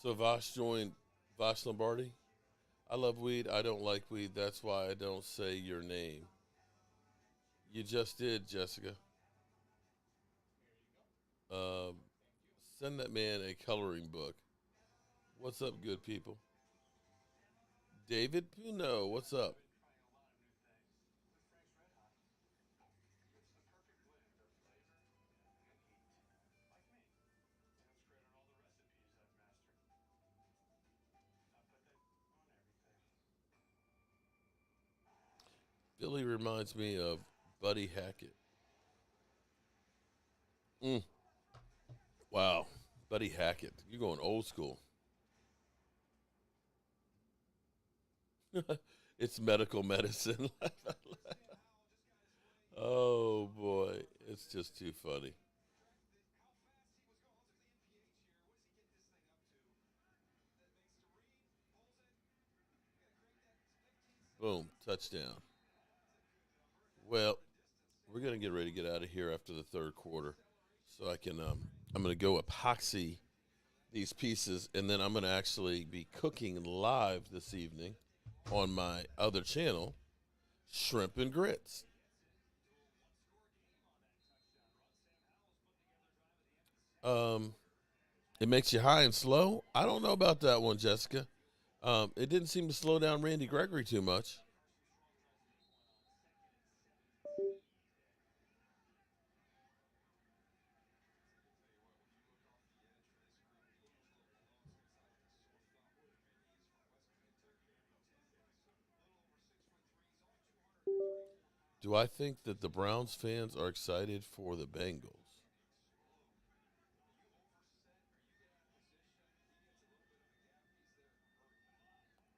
So Vosh Lombardi. I love weed. I don't like weed. That's why I don't say your name. You just did, Jessica. Send that man a coloring book. What's up, good people? David Puno, what's up? Billy reminds me of Buddy Hackett. Wow. Buddy Hackett. You're going old school. It's medical medicine. Oh, boy. It's just too funny. Boom. Touchdown. Well, we're gonna get ready to get out of here after the third quarter, so I can. I'm gonna go epoxy these pieces, and then I'm gonna actually be cooking live this evening on my other channel, Shrimp and Grits. It makes you high and slow. I don't know about that one, Jessica. It didn't seem to slow down Randy Gregory too much. Do I think that the Browns fans are excited for the Bengals?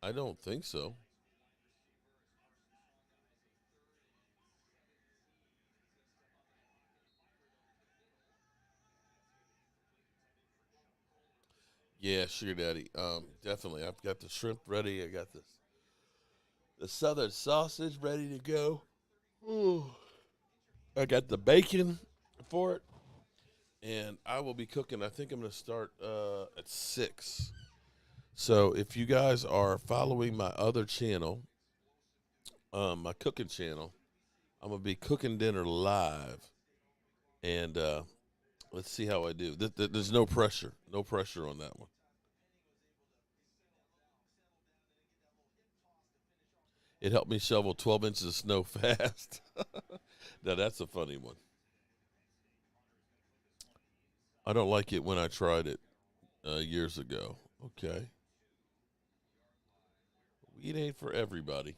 I don't think so. Yeah, Sugar Daddy. Definitely. I've got the shrimp ready. I got the southern sausage ready to go. Ooh. I got the bacon for it, and I will be cooking. I think I'm going to start at 6. So if you guys are following my other channel, my cooking channel, I'm going to be cooking dinner live, and let's see how I do. There's no pressure. No pressure on that one. It helped me shovel 12 inches of snow fast. Now, that's a funny one. I don't like it when I tried it years ago. Okay. Weed ain't for everybody.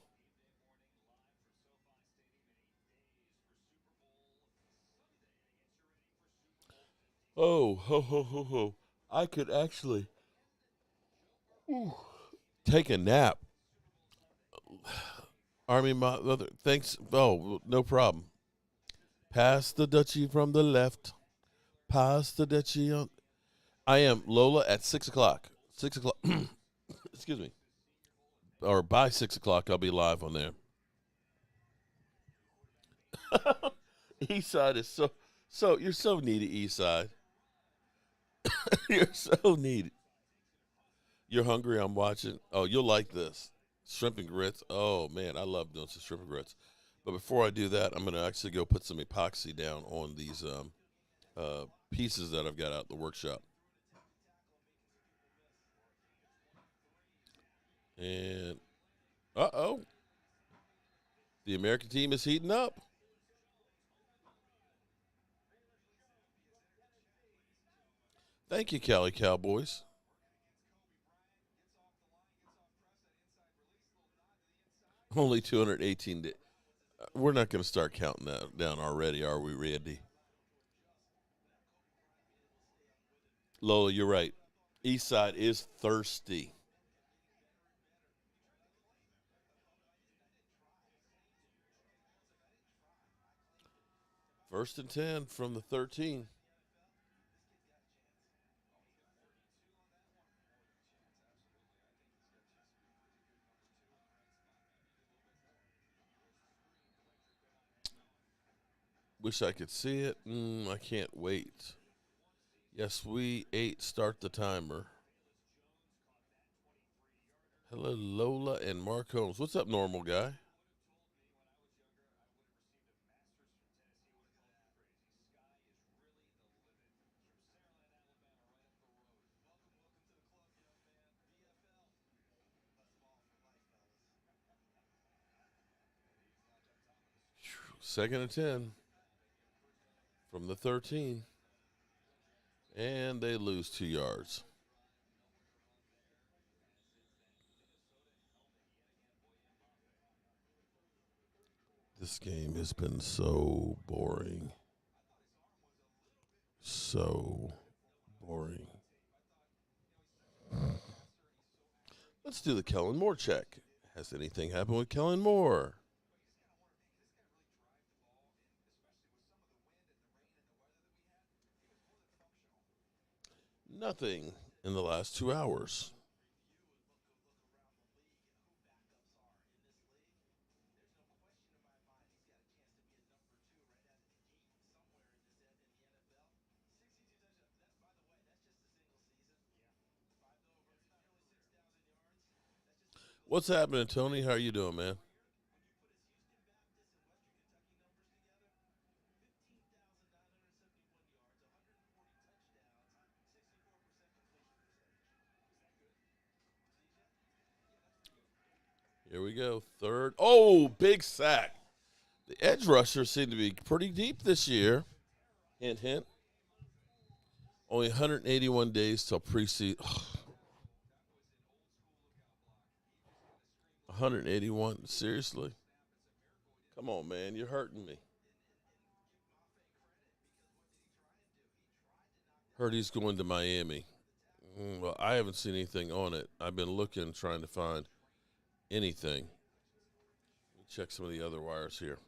Oh, ho, ho, ho, ho. I could actually take a nap. Army mother, thanks. Oh, no problem. Pass the Dutchie from the left. Pass the Dutchie on. I am Lola at 6 o'clock. 6 o'clock. Excuse me. Or by 6 o'clock, I'll be live on there. Eastside is so you're so needy, Eastside. You're so needy. You're hungry. I'm watching. Oh, you'll like this shrimp and grits. Oh man, I love doing some shrimp and grits. But before I do that, I'm gonna actually go put some epoxy down on these pieces that I've got out in the workshop. And the American team is heating up. Thank you, Cali Cowboys. Only 218 days. We're not going to start counting that down already, are we, Randy? Lola, you're right. East Side is thirsty. First and 10 from the 13. Wish I could see it. I can't wait. Yes, we ate. Start the timer. Hello, Lola and Mark Holmes. What's up, normal guy? Second and 10 from the 13. And they lose 2 yards. This game has been so boring. So boring. Let's do the Kellen Moore check. Has anything happened with Kellen Moore? Nothing in the last 2 hours. What's happening, Tony? How are you doing, man? Here we go. Third. Oh, big sack. The edge rushers seem to be pretty deep this year. Hint, hint. Only 181 days till preseason. 181? Seriously? Come on, man. You're hurting me. Heard he's going to Miami. Well, I haven't seen anything on it. I've been looking, trying to find anything. Let me check some of the other wires here.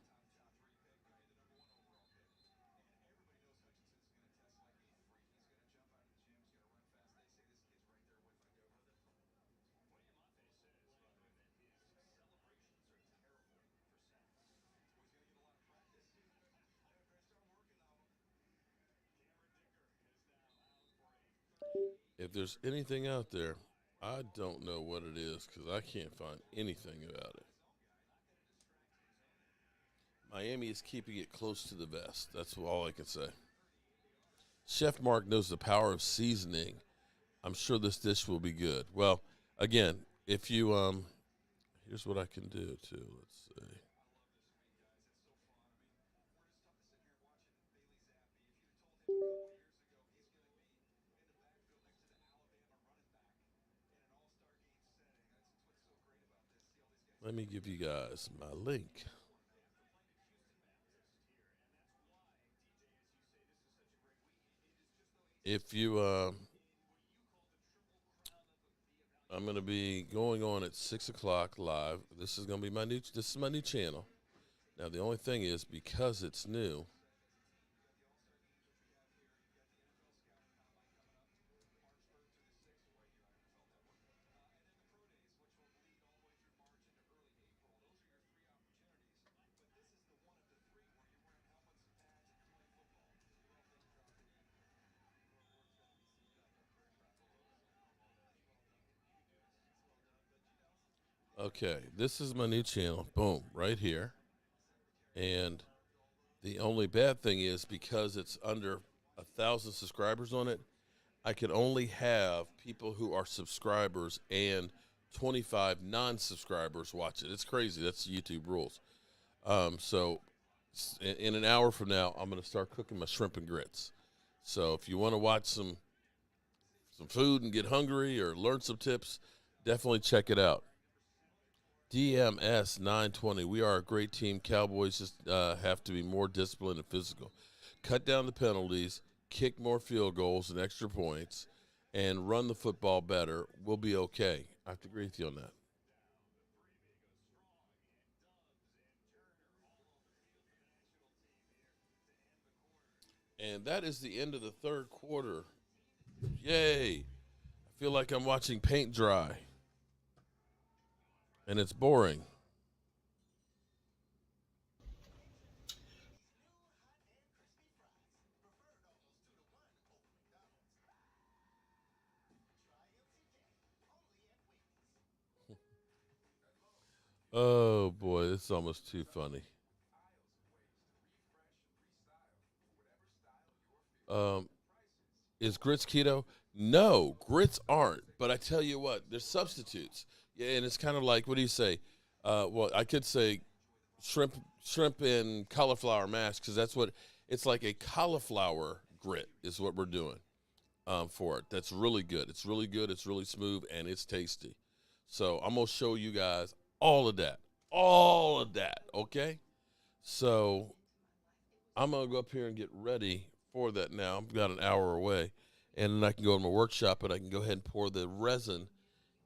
If there's anything out there, I don't know what it is because I can't find anything about it. Miami is keeping it close to the vest. That's all I can say. Chef Mark knows the power of seasoning. I'm sure this dish will be good. Well, again, if you here's what I can do too. Let's see. Let me give you guys my link. If you, I'm going to be going on at 6 o'clock live. This is going to be my new. This is my new channel. Now the only thing is because it's new. Okay, this is my new channel. Boom, right here. And the only bad thing is because it's under 1,000 subscribers on it, I can only have people who are subscribers and 25 non-subscribers watch it. It's crazy. That's YouTube rules. So in an hour from now, I'm going to start cooking my shrimp and grits. So if you want to watch some food and get hungry or learn some tips, definitely check it out. DMS 920. We are a great team. Cowboys just have to be more disciplined and physical. Cut down the penalties, kick more field goals and extra points, and run the football better. We'll be okay. I have to agree with you on that. And that is the end of the third quarter. Yay. I feel like I'm watching paint dry. And it's boring. Oh, boy, it's almost too funny. Is grits keto? No, grits aren't. But I tell you what, there's substitutes. Yeah, and it's kind of like, what do you say? Well, I could say shrimp and cauliflower mash because that's what it's like. A cauliflower grit is what we're doing for it. That's really good. It's really good. It's really smooth and it's tasty. So I'm gonna show you guys all of that. Okay. So I'm gonna go up here and get ready for that now. I've got an hour away, and then I can go to my workshop and I can go ahead and pour the resin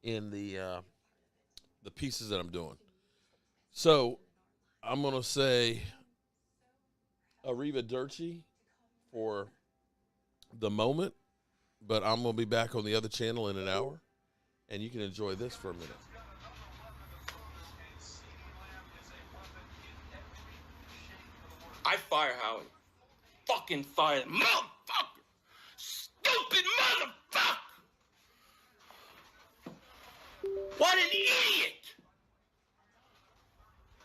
in the pieces that I'm doing. So I'm gonna say arrivederci for the moment, but I'm gonna be back on the other channel in an hour, and you can enjoy this for a minute. I fire Howie. Fucking fire him. Motherfucker! Stupid motherfucker! What an idiot!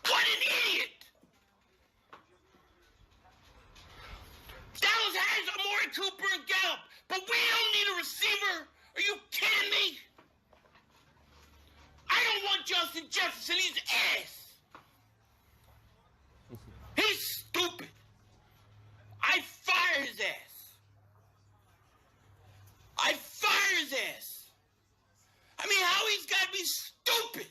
What an idiot! Dallas has Amari Cooper and Gallup, but we don't need a receiver. Are you kidding me? I don't want Justin Jefferson. He's ass. He's stupid. I fire his ass. I fire his ass. I mean, how he's got to be stupid.